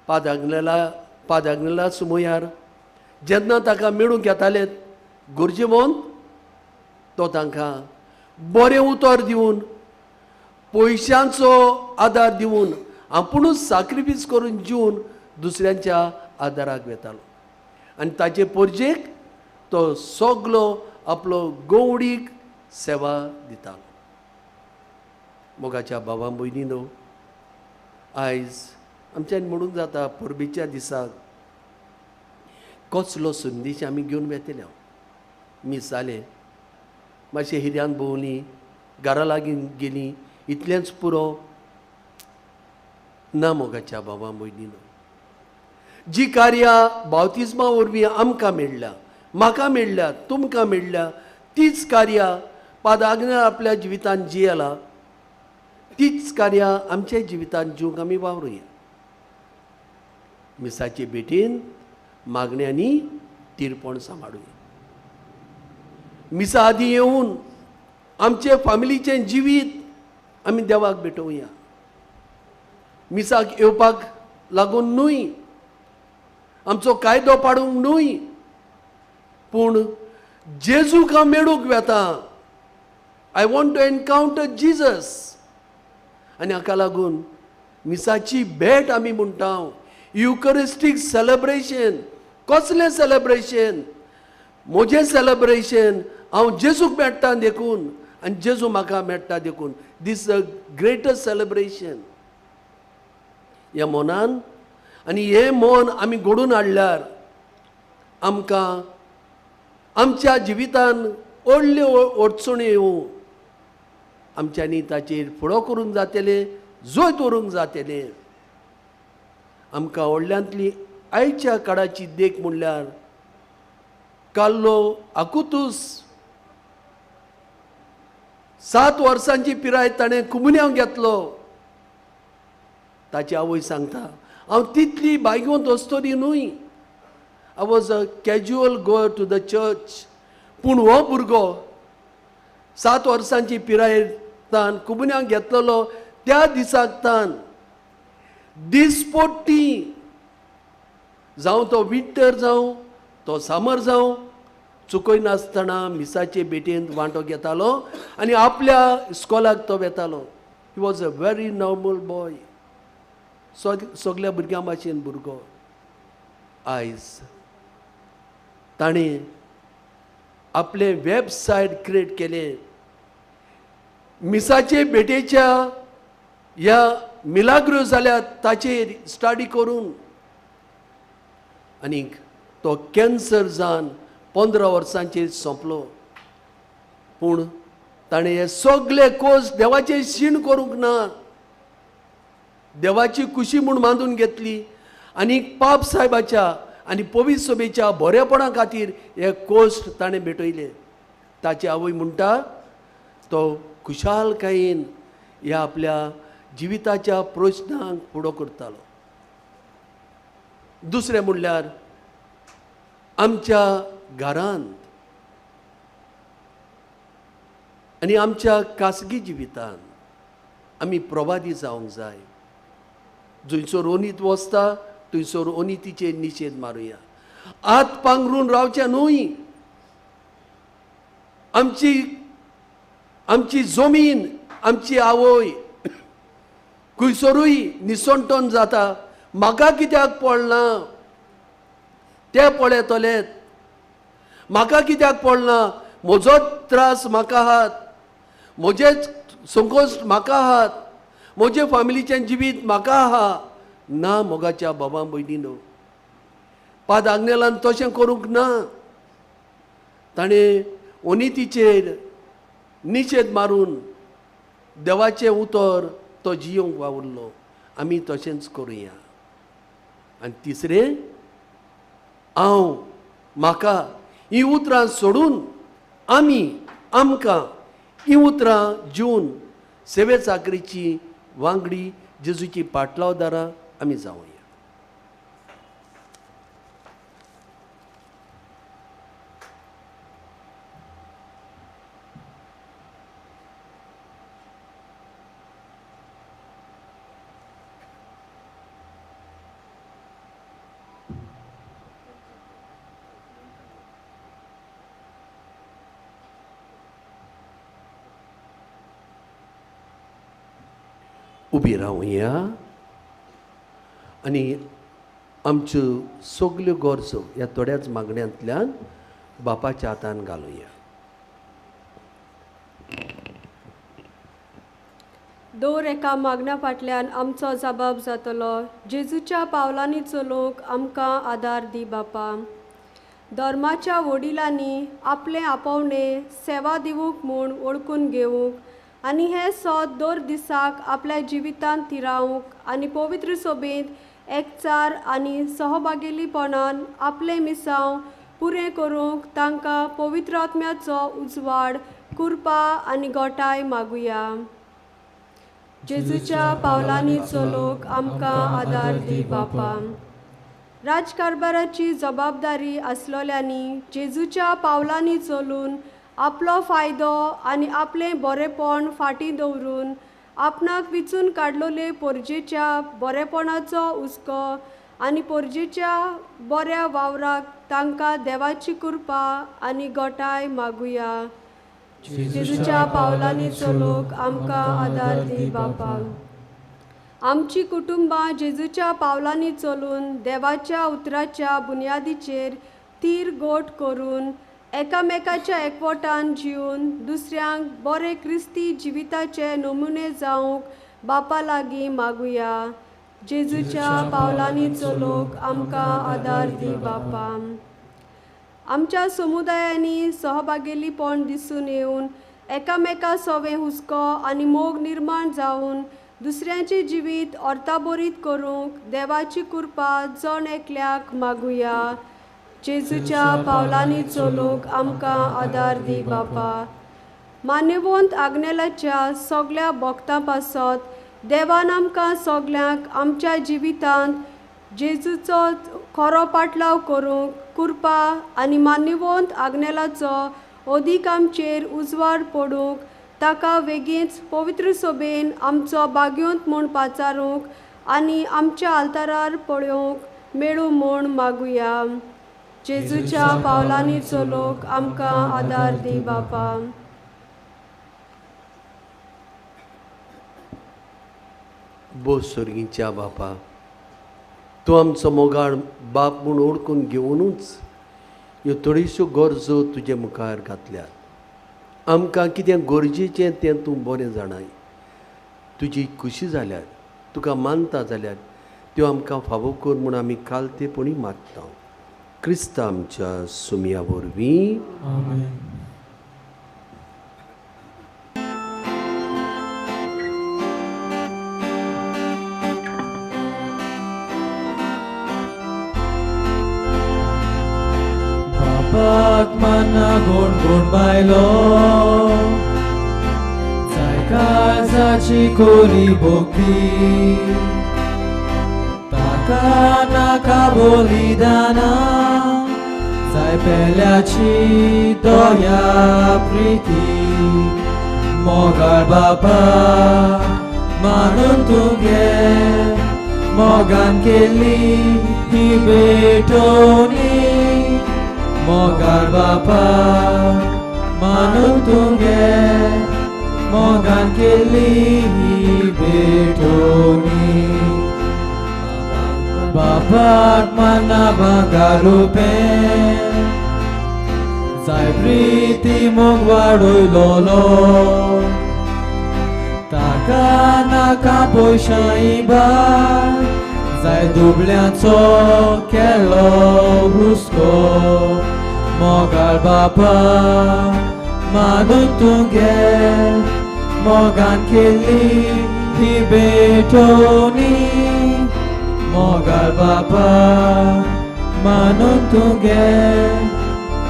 पाद आग्नेला सुमयार जेन्ना ताका मेळूंक येताले गुरजेवंत, तो तांकां बरें उतर दिवन, पयशांचो आदार दिवन, आपुणूच सॅक्रिफीस करून जिवन दुसऱ्यांच्या आदाराक वेतालो. आनी ताचे परजेक तो सगलो आपलो गवडीक सेवा दितालो. मोगाच्या बाबा भयणीनो, आयज आमच्यान म्हणूंक जाता परबेच्या दिसाक कसलो संदेश आमी घेवन वेतले. मीस जालें, मातशें हिऱ्यान भोंवलीं, घरा लागीं गेलीं, इतलेंच पुरो ना. मोगाच्या बाबा भयणीनो, जी कार्यां बावतिजमा वरवीं आमकां मेळ्ळ्या, म्हाका मेळ्ळ्या, तुमकां मेळ्ळ्या, तीच कार्यां पाद आग्नेल आपल्या जिवितांत जियेला, तीच कार्यां आमच्या जिवितांत जिवंक आमी वावरुया. मिसाचे भेटेन मागण्यांनी तिरपण सांबाळुया. मिसा आदी येवन आमचे फामिलीचें जिवीत आमी देवाक भेटोवया. मिसाक येवपाक लागून न्हय, आमचो कायदो पाडूंक न्हय, पूण जेजूक हांव मेळूंक वेता. I want to encounter Jesus. आनी हाका लागून मिसाची भेट आमी म्हणटा. Eucharistic celebration. कसलें सेलेब्रेशन? म्हजें सेलेब्रेशन हांव जेजूक मेळटा देखून आनी जेजू म्हाका मेळटा देखून. This a greatest celebration. ह्या मनान आनी हें मन आमी घडून हाडल्यार आमकां आमच्या जिवितान व्हडल्यो अडचण्यो येवं आमच्यांनी ताचेर फुडो करूंक जातलें, जोत व्हरूंक जातलें. आमकां व्हडल्यांतली आयच्या काळाची देख म्हणल्यार काल्लो आकुतूस 7 वर्सांची पिराय ताणें कुमन्यांव घेतलो. ताची आवय सांगता, हांव तितली बायगोंत वचतली न्हय. I was a casual goer to the church. पूण हो भुरगो 7 वर्सांची पिरायेर तान कुमन्यांव घेतलेलो त्या दिसाक तान दिसपोट्टी जावं तो विंटर जावं तो समर जावं चुकय नासतना मिसाचे बेटेंत वांटो घेतालो आनी आपल्या इस्कॉलाक तो वेतालो. He was a very normal boy. सगळ्या भुरग्यां भाशेन भुरगो. आयज ताणें आपले वेबसायट क्रिएट केलें. मिसाचे बेटेच्या ह्या मिलाग्रो जाल्या ताचेर स्टडी करून आनीक तो कॅन्सर जावन 15 वर्सांचेर सोंपलो. पूण ताणें हे सगळे कोर्स देवाचे शीण करूंक ना. देवाची खुशी म्हूण बांदून घेतली आनी पाप साहेबाच्या आनी पवित्र सभेच्या बरेपणा खातीर हे कोस्ट ताणें भेटयले. ताची आवय म्हणटा तो खुशालकायेन ह्या आपल्या जिविताच्या प्रश्नांक फुडो करतालो. दुसरें म्हणल्यार आमच्या घरांत आनी आमच्या खासगी जिवितांत आमी प्रवादी जावंक जाय. जंयसर अनित वचता थंयसर अनितीचेर निशेध मारुया. हात पांगरून रावचे न्हय. आमची जमीन आमची आवय खंयसरूय निसंटोन जाता. म्हाका कित्याक पडना ते पळयतलेत. म्हाका कित्याक पडना म्हजो त्रास म्हाका आहात. म्हजे संकोश्ट म्हाका आहात. म्हजे फॅमिलीचें जिवीत म्हाका आहा. ना मोगाच्या बाबा भयणीनो, पाद आग्नेलान तशें करूंक ना. ताणें अनितीचेर निशेध मारून देवाचें उतर तो जियोंक वावुरलो. आमी तशेंच करुया. आनी तिसरें, म्हाका ही उतरां सोडून आमकां ही उतरां जिवन सेवे चाकरीची वांगडी जेजूची पाटलावदारां आमी जावया. उबी रावया आनी आमच्यो सगल्यो गरजो ह्या थोड्याच मागण्यांतल्यान बापाच्या हातान घालुया. दर एका मागण्या फाटल्यान आमचो जबाब जातलो. जेजूच्या पावलांनी चलोवंक आमकां आदार दी बापा. धर्माच्या वडिलांनी आपले आपोवणे सेवा दिवूंक म्हूण वळखून घेवंक आनी हे सोद दर दिसाक आपल्या जिवितांत तिरावंक आनी पवित्र सभेंत एकचार आनी सहभागिलीपणान आपले मिसांव पुरें करूंक तांकां पवित्र आत्म्याचो उजवाड, कृपा आनी गोठाय मागुया. जेजूच्या पावलांनी चलोवंक आमकां आदार दी बापा. राजकारभाराची जबाबदारी आसलोल्यांनी जेजूच्या पावलांनी चलून आपलो फायदो आनी आपलें बरेपण फाटीं दवरून आपणाक विचून काडलोले पोरजेच्या बरेपणाचो हुस्को आनी पोरजेच्या बऱ्या वावराक तांकां देवाची कृपा आनी गोठाय मागुया. जेजूच्या पावलांनी चलोवंक आमकां आदार दी बापा. आमची कुटुंबां जेजूच्या पावलांनी चलून देवाच्या उतराच्या बुनयादीचेर तीर गोट करून एकामेकाच्या एकवटान जिवन दुसऱ्यांक बरे क्रिस्ती जिविताचे नमुने जावंक बापा लागीं मागुया. जेजूच्या पावलांनी चलोवंक आमकां आदार दी बापा. आमच्या समुदायांनी सहभागिलीपण दिसून येवन एकामेका सवे हुस्को आनी मोग निर्माण जावन दुसऱ्यांचे जिवीत अर्थाबरीत करूंक देवाची कृपा जण एकल्याक मागुया. जेजूच्या पावलांनी चलोवंक आमकां आदार दी बापा. मान्यवंत आग्नेलाच्या सगळ्या भक्तां पासत देवान आमकां सगल्यांक आमच्या जिवितांत जेजूचो खरो पाटलाव करूंक कृपा आनी मान्यवंत आग्नेलाचो अदीक आमचेर उजवाड पडूंक ताका बेगीनच पवित्र सभेन आमचो भाग्योंत म्हूण पाचारूंक आनी आमच्या आल्तारार पळोवंक मेळूं म्हूण मागुया. जेजूच्या पावलांनी चलोवंक आमकां आदार दी बापा. बोसोर्गीच्या बापा, तूं आमचो मोगाळ बाप म्हूण ओळखून घेवनूच ह्यो थोड्योश्यो गरजो तुजे मुखार घातल्यात. आमकां कितें गरजेचें तें तूं बरें जाणाय. तुजी खुशी जाल्यार, तुका मानता जाल्यार त्यो आमकां फावो कर म्हूण आमी कालतेपणी मागता. क्रिस्ता आमच्या सुमया वरवीं. आमेन. बापाक माना गोड गोड बायलो, जाय काळजाची कोरी भोगती, ताका नाका बलिदाना, जाय पेल्याची दया प्रिती. मोगाळ बापा मानून तूं घे, मोगान केल्ली ही भेटोवणी. मोगाळ बापा मानून तूं घे, मोगान केल्ली ही भेटोवणी. बापाक माना भांगारुपें, जाय प्रिती मोग वाडयलोलो, ताका नाका पयशांय बाळ, जाय दुबळ्यांचो केलो हुस्को. मोगाळ बापा मानून तूं घे, मोगान केल्ली ही भेटोवणी. मोगाळ बापा मानून तूं घे,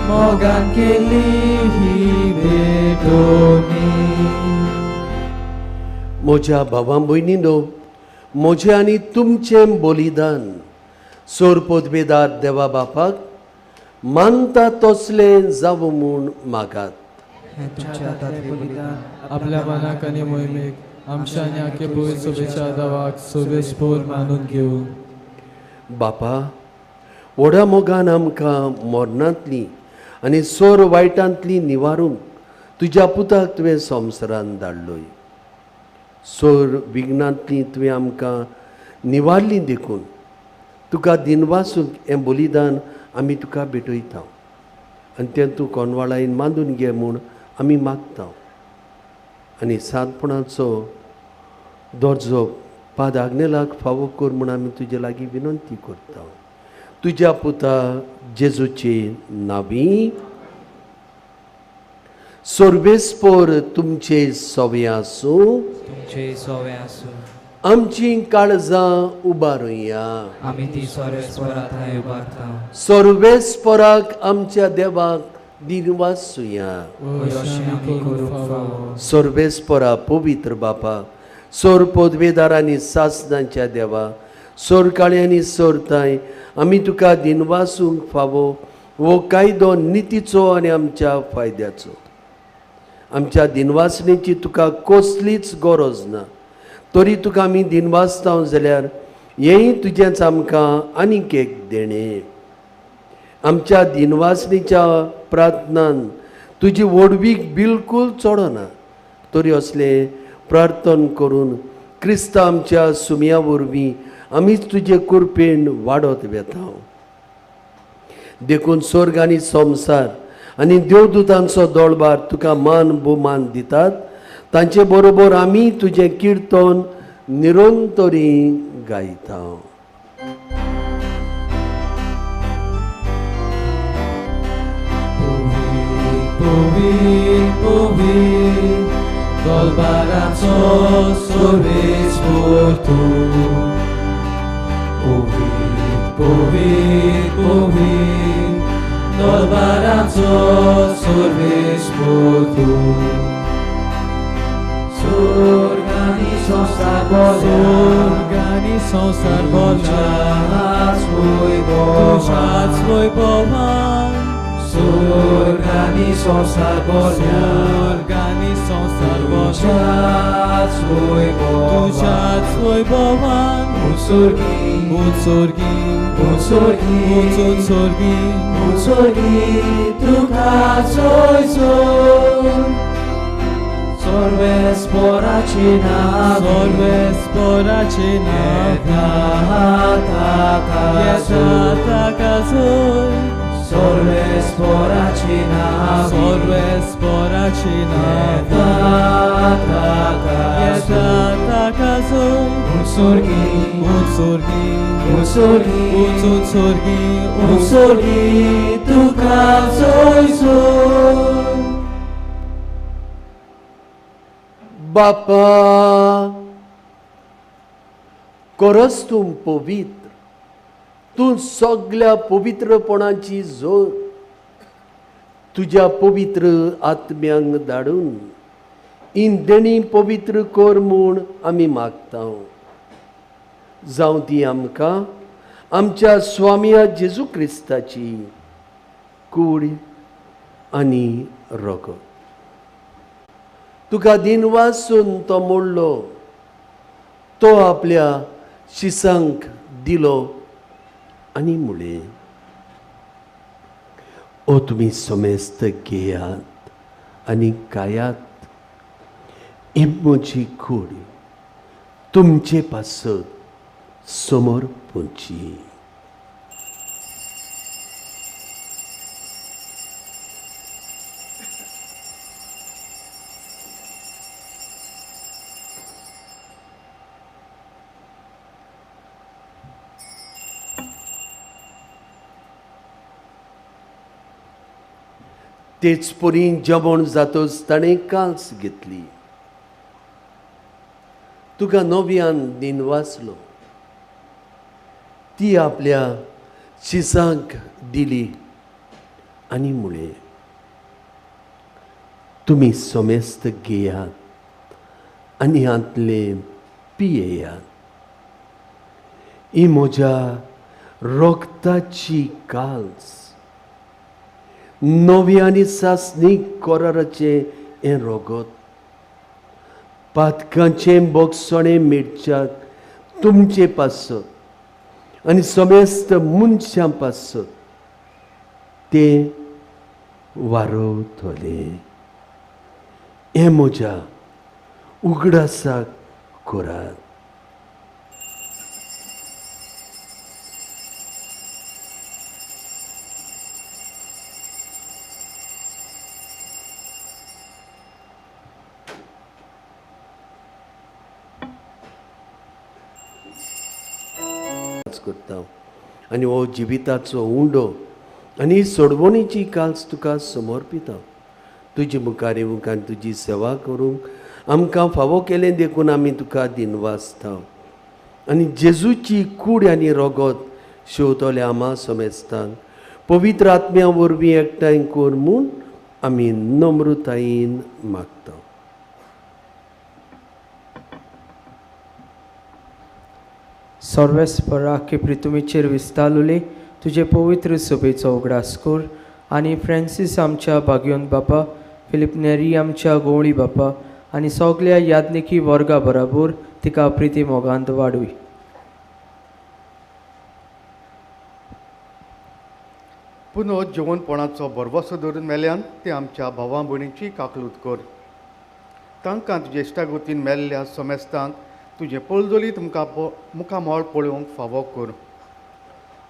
मोगान केल्ली ही भेटोवणी. म्हज्या भावां भयणीनो, म्हजें आनी तुमचें बलिदान सोरपोदवेदार देवा बापाक मानता तसलें जावं म्हूण मागात. आपल्या मनाक आनी मोहिमेक आमच्या आनी आख्या पवित्र सभेच्या देवाक सोबेस्पोर मानून घेवं. बापा, व्हडा मोगान आमकां मरणांतली आनी सोर वायटांतली निवारूंक तुज्या पुताक तुवें संवसारांत धाडलोय. सोर विघ्नांतली तुवें आमकां निवारली देखून तुका दिनवासूंक हें बलिदान आमी तुका भेटयता आनी तें तूं कोनवाळायन मांडून घे म्हूण आमी मागता. आनी सादपणाचो दर्जो पाद आग्नेलाक फावो कर म्हूण आमी तुजे लागीं विनंती करता. तुज्या पुता जेजूचे नांवी. सोर्बेस्पोर तुमचे सोवे आसूं. तुमचे सोवे आसूं. आमची काळजां उबारुया. आमी ती सोर्बेस्पोरा थंय उबारता. सोर्बेस्पोराक आमच्या देवाक दिनवासुया. सोर्बेस्पोरा पवित्र बापा, सोर पोदवेदारांनी सासणांच्या देवा, सोर काळ्यांनी सोरताय, आमी तुका दिनवासूंक फावो वो कायदो नितीचो आनी आमच्या फायद्याचो. आमच्या दिनवासणेची तुका कसलीच गरज ना, तरी तुका आमी दिनवासता जाल्यार हेंय तुजेंच आमकां आनीक एक देणें. आमच्या दिनवासणेच्या प्रार्थनान तुजी वडवीक बिलकूल चोडना, तरी असलें प्रार्थन करून क्रिस्ता आमच्या सुमया वरवीं आमीच तुजे कृपेन वाडत वेता. देखून स्वर्ग आनी संवसार आनी देवदूतांचो दळबार तुका मान भोवमान दितात. तांचे बरोबर आमी तुजें किर्तन निरंतरी गायता. दळबाराचो सोर्बेस्पोर तूं. दळबाराचो सोर्बेस्पोर तूं. Sorgani संसार बोल्या Sorgani संसार बोल्या तुझ्याच वैभवान Sorgani संसार बोल्या Sorgani संसार बोल्या तुझ्याच वैभवान उत्सर्गी तुका सोयसोन Sorvesporaci Sorvesporaci Utsorgi tuka soyson बापा करस तूं पवित्र, तूं सगळ्या पवित्रपणाची जोर तुझ्या पवित्र आत्म्यांक धाडून इंदणी पवित्र कर म्हूण आमी मागता. जावं ती आमकां आमच्या स्वामिया जेजू क्रिस्ताची कूड आनी रगत. तुका दिनवासून तो मोडलो, तो आपल्या शिसांक दिलो आनी म्हळें, ओ तुमी समेस्त घेयात आनी खायात, ही म्हजी कूड तुमचे पासत समोर पोंची. तेच परी जेवण जातच ताणें काल्स घेतली. तुका नव्यान दिन वाचलो, ती आपल्या शिसांक दिली आनी म्हळें, तुमी समेस्त घेयात आनी हातले पियेयात, ही म्हज्या रोगताची काल्स, नव्या आनी सासणीक कराराचें हें रगत, पातकांचें बोगसणें मिरच्याक तुमचे पासत आनी समेस्त मनशां पासत तें वारोवतलें. हें म्हज्या उगडासाक करात. करता आनी हो जिविताचो उंडो आनी सोडवणीची काल्स तुका समर्पिता. तुजे मुखार येवंक आनी तुजी सेवा करूंक आमकां फावो केलें देखून आमी तुका दिनवासता. आनी जेजूची कूड आनी रगत शेवतले आमा समेस्तांक पवित्र आत्म्या वरवीं एकठांय कर म्हूण आमी नम्रतायेन मागता. सर्वेस्परा के पृथ्वीचेर विस्तारलेले तुझे पवित्र सभेचो उगडास कर आनी फ्रांसीस आमच्या भाग्योन बापा, फिलिप नेरी आमच्या गोवळी बापा आनी सगळ्या याज्ञिकी वर्गा बराबर तिका प्रिती मोगांत वाडवी. पुनो जेवणपणाचो बरवसो धरून मेल्यान ते आमच्या भावां भयणींची काकलूत कर. तांकां तुजे इश्टागोतीन मेल्ल्या समेस्तांक तुजे पळजोली तुमकां मुखामोळ पळोवंक फावो कर.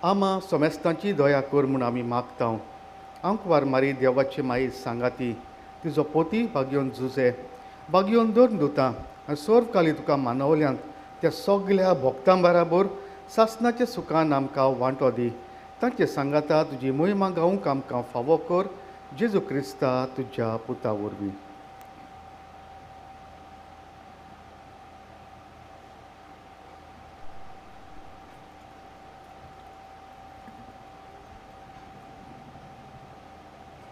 आमा समेस्तांची दया कर म्हूण आमी मागता. आंकवार मारी देवाची माई सांगाती, तिजो पोती भाग्योन झुजे भाग्योन धरून दुतां आनी सर्वकाली तुका मानवल्यांक त्या सगळ्या भोगतां बराबर सासणाच्या सुखान आमकां वांटो दी. तांचे सांगाता तुजी मोहिमा गावंक आमकां फावो कर. जेजू क्रिस्ता तुज्या पुता वरवीं.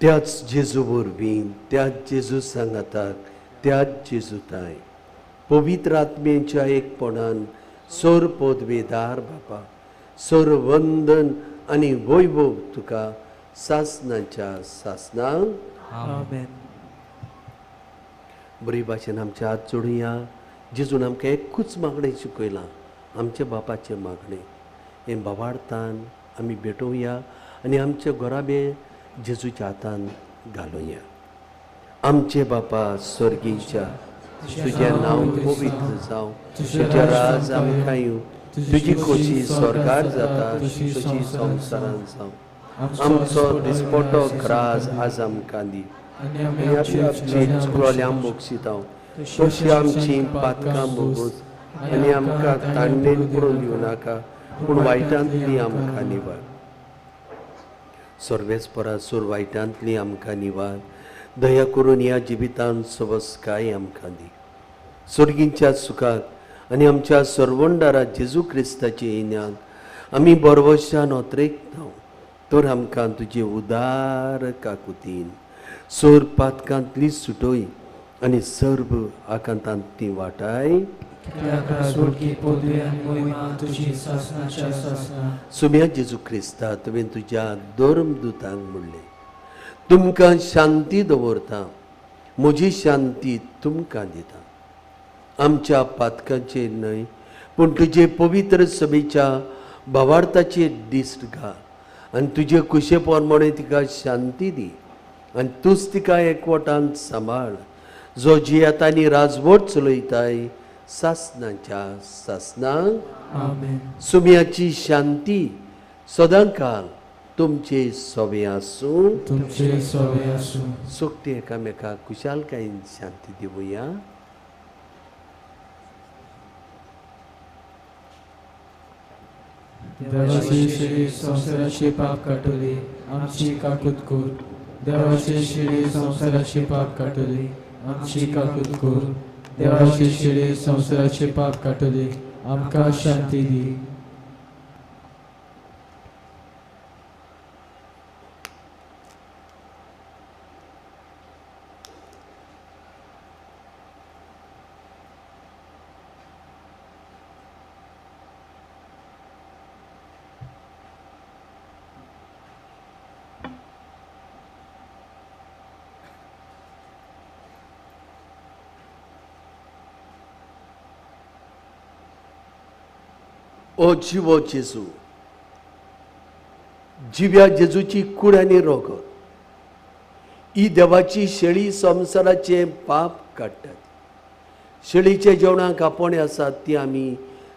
त्याच जेजू वरवीं, त्याच जेजू सांगाताक, त्याच जेजूताय पवित्र आत्म्याच्या एकपणान सोर पदवेदार बापा सोर वंदन आनी वैभव तुका सासनाच्या सासनांक आमेन. बरी भाशेन आमचे हात जोडुया. जेजून आमकां एकूच मागणें शिकयलां, आमच्या बापाचें मागणें. हें बाबार्थान आमी भेटोवया आनी आमच्या घोराबे जेजूच्या हातान घालुया. आमचे बापा स्वर्गीच्या, तुजें नांव पवित्र जावं, तुजें राज आमकां येवं, तुजी खोशी स्वर्गार जाता तशी संवसारांत जावं. आमचो दिसपट्टो ग्रास आज आमकां दी आनी आमची चुकलोल्यांक मोक्षितांव तशी आमची पातकां मोगोस आनी आमकां तांडेन पडून दिवं नाका पूण वायटांतली आमकां निवार. सर्वेस्परा सोर वायटांतली आमकां निवार. दया करून ह्या जिवितांत सवस्काय आमकां दी. सर्गींच्या सुखाक आनी आमच्या सर्वंडारा जेजू क्रिस्ताचे येण्यान आमी बरवशान ओतरेकतांव. तर आमकां तुजे उदार काकुतीन सोर पातकांतली सुटोय आनी सर्व आकांतांतली वाटाय. सुम्या जेजू क्रिस्ता तुवें तुज्या धर्मदूतांक म्हणलें, तुमकां शांती दवरता, म्हजी शांती तुमकां दिता. आमच्या पातकांचेर न्हय पूण तुजे पवित्र सभेच्या भावार्थाचेर दिश्ट घाल आनी तुजे कुशे प्रमाणे तिका शांती दी आनी तूंच तिका एकवटान सांबाळ, जो जियेतानी राजवट चलयताय सासनाच्या सासनांक आमेन. सुम्याची शांती सदां काल तुमचे सोबे आसूं. तुमचे सोबे आसूं. सोगती एकामेकाक कुशालकायेन शांती दिवया. देवाची शिडी संसाराची पाप काटली, आमची काकूत कोर. देवाची शिडी संसाराची पाप काटली, आमची काकूत कोर. देवाची शिडी संसाराची पाप काटली, आमकां शांती दी. ओ जिवो जेजू, जिव्या जेजूची कूड आनी रोगत ही देवाची शेळी संसाराचे पाप काडटात. शेळीचे जेवणाक आपणे आसात ती आमी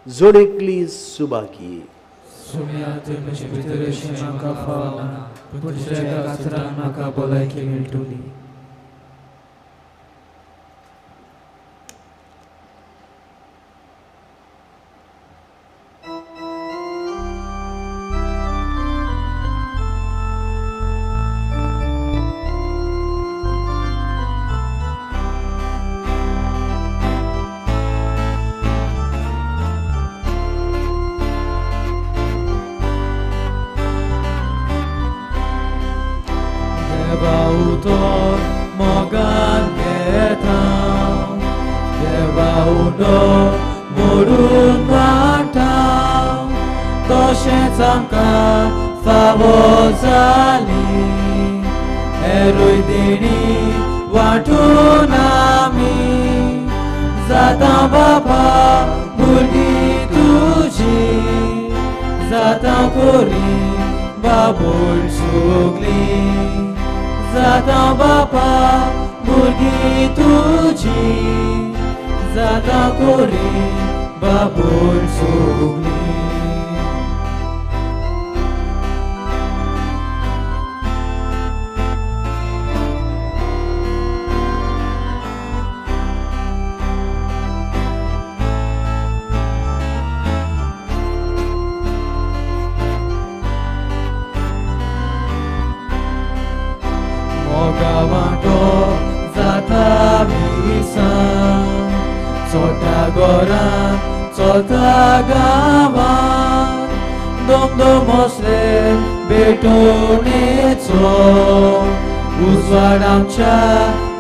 जोडेकली सुभागी. सुम्या ते म्हजे भितर अशें म्हाका फावना, पूण तुज्या कातरान म्हाका भलायकी मेळटली. Utor mogan getau, Deva uno murun watau, Toshet amka favozali, Eroi dini watun ami, Zata baba bulgi tuji, Zata kori babul sugli, Zata bapa burgi tuji, Zata kori babul sugli. Mogawato zata misa, Sota goran, sota gawan, Domdomosle betoneco, Uzwar amcia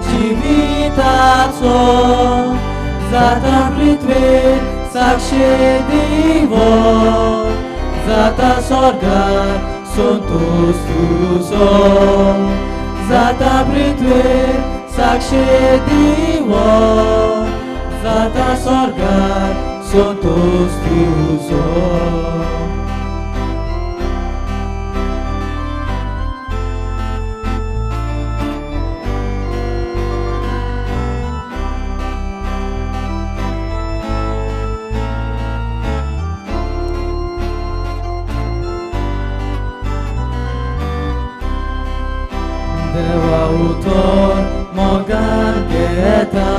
jiwitaco, जाता पृथ्वीर साक्षी दिवो जाता स्वर्गार संतोष तुझो जाता पृथ्वीर साक्षी दिवो जाता स्वर्गार संतोष तुझो Deva utor mogan geta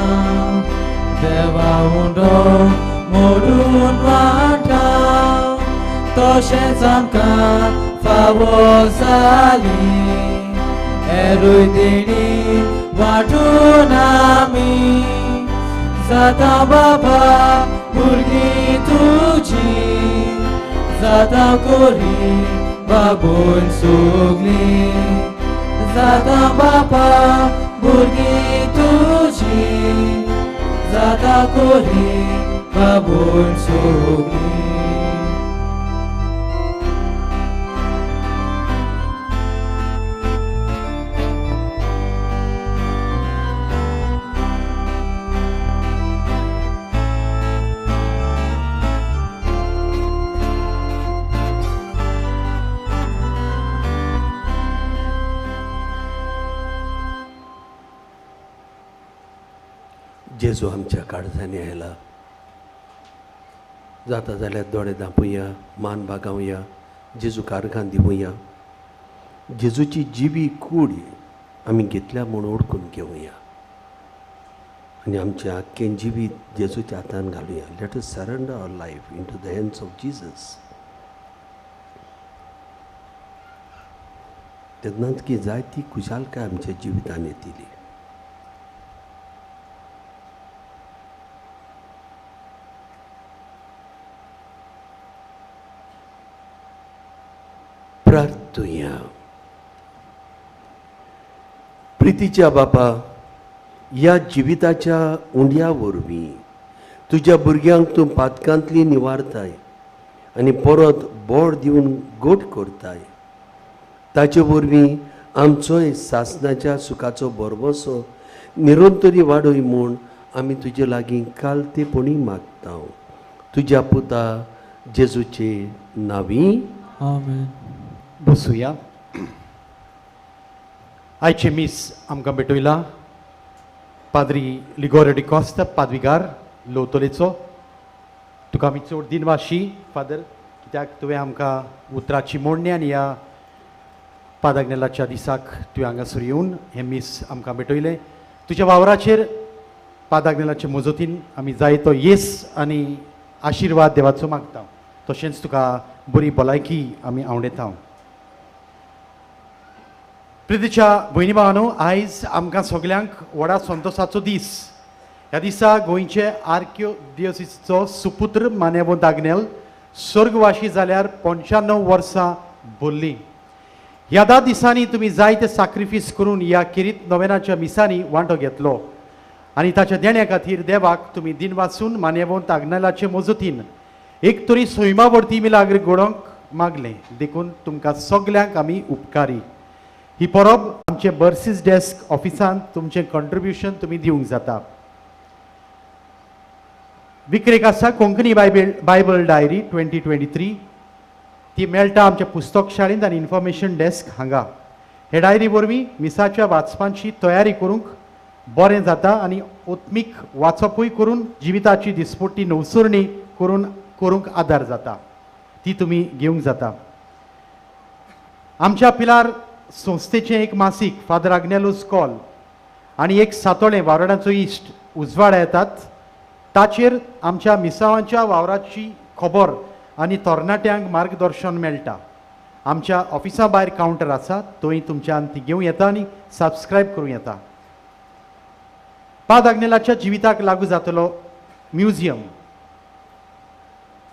Deva undo modun wanta Toshen samka favosali Erui dini watunami Zata baba burgi tuji Zata kori babun sugli Zata bapa burgi tuji Zata kori babun sugli जेजू आमच्या काळजांनी आयला जाता जाल्यार दोळे धांपूया मान बागावया जेजू कारखान दिवया जेजूची जिबी कूड आमी घेतल्या म्हूण ओळखून घेवया आनी आमच्या आख्खें जिवीत जेजूच्या हातान घालुया let us surrender our life into the hands of Jesus तेन्नाच की जायती खुशालकाय आमच्या जिवितान येतली प्रार्थुया प्रितीच्या बापा ह्या जिविताच्या उंड्या वरवीं तुज्या भुरग्यांक तूं पातकांतली निवारताय आनी परत बोड दिवन गोट करताय ताचे वरवीं आमचोय सासणाच्या सुखाचो बरवसो निरंतरी वाडय म्हूण आमी तुजे लागीं कालतेपणी मागता तुज्या पुता जेजूचे नांवी आमेन बसूया आयचे मीस आमकां भेटयला पाद्री लिगोरो डी कॉस्ता पादविगार लोतोलेचो तुका आमी चड दिनवाशी फादर कित्याक तुवें आमकां उतराची मोडणी आनी ह्या पादाग्नेलाच्या दिसाक तुवें हांगासर येवन हें मीस आमकां भेटयलें तुज्या वावराचेर पादाग्नेलाचे मजतीन आमी जाय तो येस आनी आशिर्वाद देवाचो मागता तशेंच तुका बरी भलायकी आमी आवडेता प्रितीच्या भयणी भावानो आयज आमकां सगल्यांक व्हडा संतोशाचो दीस ह्या दिसा गोंयचे आर्किडिओसीसचो सुपुत्र मानेवंत आग्नेल स्वर्गवाशी जाल्यार 95 वर्सां भरलीं ह्या 10 दिसांनी तुमी जायते सॅक्रिफीस करून ह्या किरीत नोवेनाच्या मिसांनी वांटो घेतलो आनी ताच्या देण्या खातीर देवाक तुमी दिन वाचून मानेवंत आग्नेलाचे मजतीन एक तरी सैमावर्ती मिलाग्र घडोवंक मागलें देखून तुमकां सगल्यांक आमी उपकारी ही परब आमचे बर्सीस डेस्क ऑफिसांत तुमचें कंट्रिब्युशन तुमी दिवंक जाता विक्रेक आसा कोंकणी बायबल डायरी 2023 ती मेळटा आमच्या पुस्तक शाळेंत आनी इन्फॉर्मेशन डेस्क हांगा हे डायरी वरवीं मिसाच्या वाचपांची तयारी करूंक बरें जाता आनी ओत्मीक वाचपूय करून जिविताची दिसपट्टी नवसुरणी करूंक आदार जाता ती तुमी घेवंक जाता आमच्या पिलार संस्थेचें एक मासीक फादर आग्नेलोज कॉल आनी एक सातोळें वावराडाचो इश्ट उजवाड येतात ताचेर आमच्या मिसावांच्या वावराची खबर आनी तरणाट्यांक मार्गदर्शन मेळटा आमच्या ऑफिसा भायर कावंटर आसा थंय तुमच्यान ती घेवं येता आनी सबस्क्रायब करूं येता पाद आग्नेलाच्या जिविताक लागू जातलो म्युजियम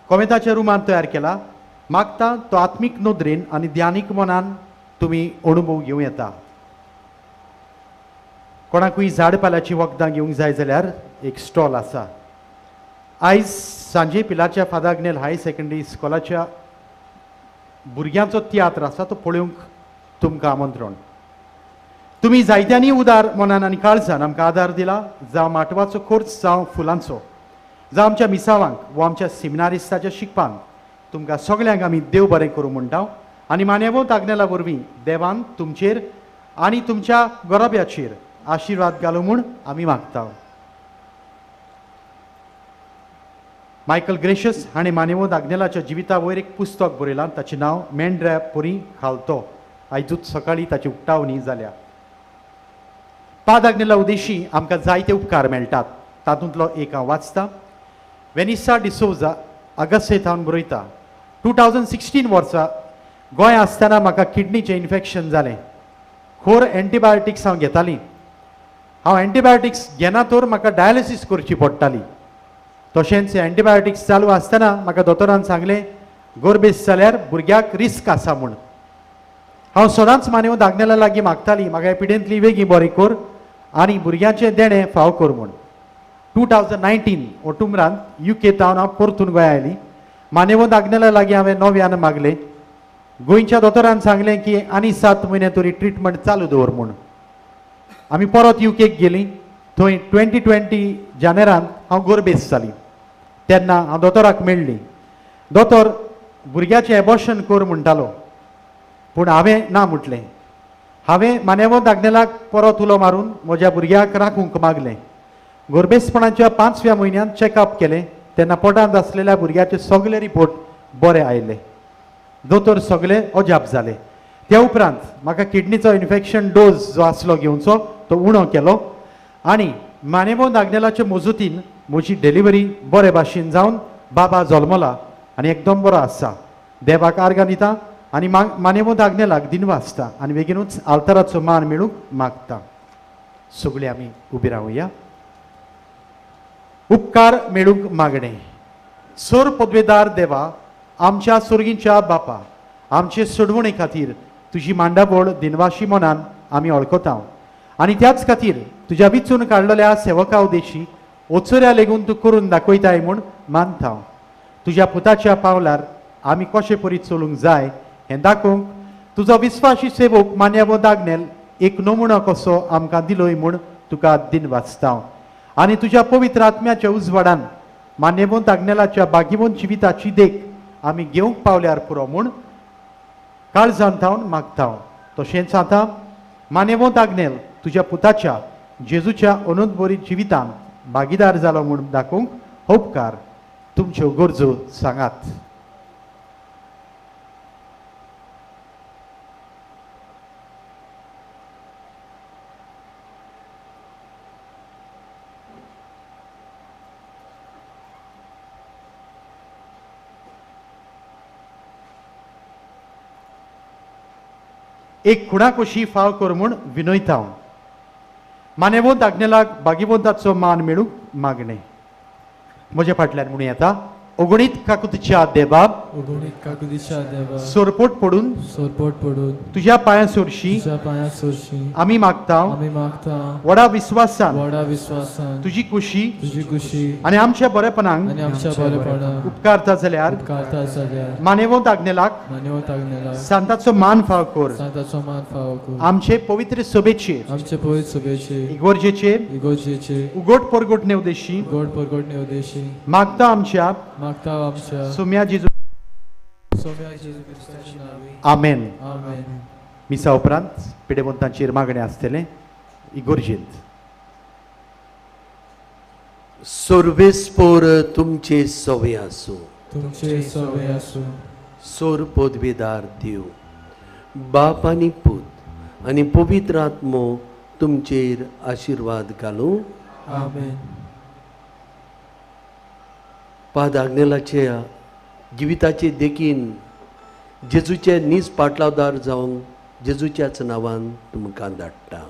कोमेताच्या रुमान तयार केला मागता तो आत्मीक नदरेन आनी ध्यानीक मनान तुमी अणभव घेवं येता कोणाकूय झाड पाल्याची वखदां घेवंक जाय जाल्यार एक स्टॉल आसा आयज सांजे पिलाच्या फादर अग्नेल हाय सेकंडरी स्कॉलाच्या भुरग्यांचो तियात्र आसा तो पळोवंक तुमकां आमंत्रण. तुमी जायत्यांनी उदार मनान आनी काळजान आमकां आदार दिला, जावं माटवाचो कोर्स जावं फुलांचो, जावं आमच्या मिसावांक वा आमच्या सेमिनारिस्टाच्या शिकपांक. तुमकां सगळ्यांक आमी देव बरें करूं म्हणटा आनी मानेवंत आग्नेला वरवीं देवान तुमचेर आनी तुमच्या गोरब्याचेर आशिर्वाद घालूं म्हूण आमी मागता. मायकल ग्रेशियस हाणें मानेवंत आग्नेलाच्या जिविता वयर एक पुस्तक बरयलां, ताचें नांव मेंढऱ्या पोरी खालतो. आयजूच सकाळीं ताची उक्तावणी जाल्या. पाद आग्नेला उदेशी आमकां जायते उपकार मेळटात. तातूंतलो एक हांव वाचतां. वेनिसा डिसोजा अगस्तेथावन बरयता, 2016 वर्सा गोंय आसतना म्हाका किडनीचें इन्फेक्शन जालें. खोर एंटीबायोटिक्स हांव घेतालीं. हांव एंटीबायोटिक्स घेना तर म्हाका डायलिसीस करची पडटाली. तशेंच एंटीबायोटिक्स चालू आसतना म्हाका दोतोरान सांगलें गोरबेस जाल्यार भुरग्याक रिस्क आसा म्हूण. हांव सदांच मानेवंत आग्नेला लागीं मागताली म्हाका हे पिडेंतली बेगीन बरें कर आनी भुरग्यांचें देणें फाव कर म्हूण. 2019 ऑक्टोबरांत UK तावन हांव परतून गोंय आयली. मानेवंत आग्नेला लागीं हांवें नव्यान मागलें. गोंयच्या दोतोरान सांगलें की आनी 7 म्हयने तरी ट्रिटमेंट चालू दवर म्हूण. आमी परत UKक गेलीं. थंय 2020 जानेरांत हांव गोरबेस जाली. तेन्ना हांव दोतोराक मेळ्ळी. दोतोर भुरग्याचें एबॉर्शन कर म्हणटालो, पूण हांवें ना म्हटलें. हांवें मानेवंत आग्नेलाक परत उलो मारून म्हज्या भुरग्याक राखूंक मागलें. गोरबेसपणाच्या 5व्या म्हयन्यान चॅकअप केलें तेन्ना पोटांत आसलेल्या भुरग्याचे सगळे रिपोर्ट बरे आयले. दोतोर सगळे अजाप जाले. त्या उपरांत म्हाका किडनीचो इन्फेक्शन डोस जो आसलो घेवचो तो उणो केलो आनी मानेवंत आग्नेलाचे मजतीन म्हजी डिलिव्हरी बरे भाशेन जावन बाबा जल्मला आनी एकदम बरो आसा. देवाक आर्गां दिता आनी मानेवंत आग्नेलाक दिनवासता आनी बेगीनूच आल्ताराचो मान मेळूंक मागता. सगळीं आमी उबी रावया. उपकार मेळूंक मागणें. सोर पदवेदार देवा, आमच्या सुर्गींच्या बापा, आमचे सोडवणे खातीर तुजी मांडाबळ दिनवाशी मनान आमी वळखता आनी त्याच खातीर तुज्या विचून काडलेल्या सेवका उदेशी ओचऱ्या लेगून तूं करून दाखयताय म्हूण मानता. तुज्या पुताच्या पावलार आमी कशे परी चलूंक जाय हें दाखोवंक तुजो विस्वासी सेवक मानेवंत आग्नेल एक नमुनो कसो आमकां दिलोय म्हूण तुका दिनवासता. आनी तुज्या पवित्र आत्म्याच्या उजवाडान मानेवंत आग्नेलाच्या बागीवंत जिविताची देख आमी घेवंक पावल्यार पुरो म्हूण काळजान थावन मागता. तशेंच आतां मानेवंत आग्नेल तुज्या पुताच्या जेजूच्या अनंत बरी जिवितान भागीदार जालो म्हूण दाखोवंक हो उपकार तुमच्यो गरजो सांगात. एक खुणा कशी फाव कर म्हूण विनयता. मानेवंत आग्नेलाक बागीवंताचो मान मेळूंक मागणें. म्हज्या फाटल्यान म्हणून येता. अगणीत काकुतीच्या देवा, अगणीत काकुतीच्या देवा, सोरपोट पडून तुज्या पांयां सोरशी आमी मागता व्हडा विस्वासान तुजी कुशी आनी आमच्या बरेपणांक उपकारता जाल्यार मानेवंत आग्नेलाक सांताचो मान फाव कर. आमचे पवित्र सभेचेर इगोर्जेचेर उगोट परगोट नेवदेशी मागता आमच्या सोम्या जेजू आमेन. मिसा उपरांत पिडेवंतांचेर मागणें आसतलें इगोर्जेंत. सोर्वेस्पोर तुमचे सवे आसूं. सोर पदवेदार देव, बाप आनी पूत आनी पवित्र आत्मो तुमचेर आशिर्वाद घालूं. आमेन. पाद आग्नेलाच्या जिविताचे देखीन जेजूचे नीज पाटलावदार जावन जेजूच्याच नांवान तुमकां धाडटा.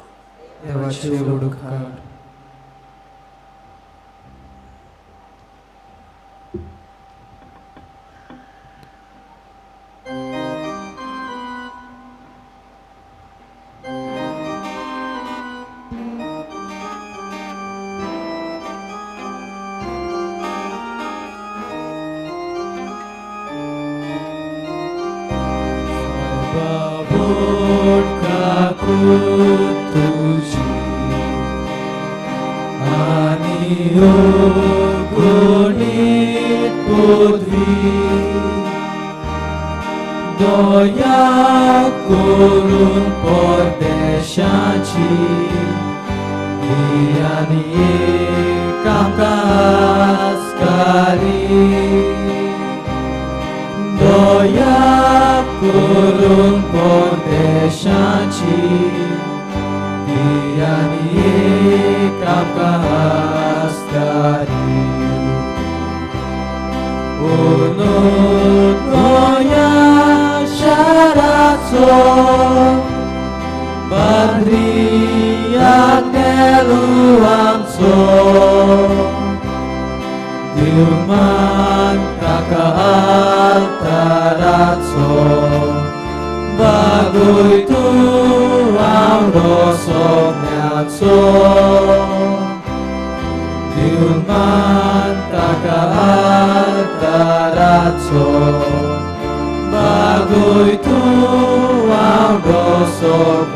gunit putri doya kurun porteshachi iani kamkaskari doya kurun porteshachi iani kamkaskari unut goya sharatso Padri Agnelo amso Diuman kakaaltaratso Bagoy tu ang rosok niatso Diuman kakaaltaratso Bagoy tu ang rosok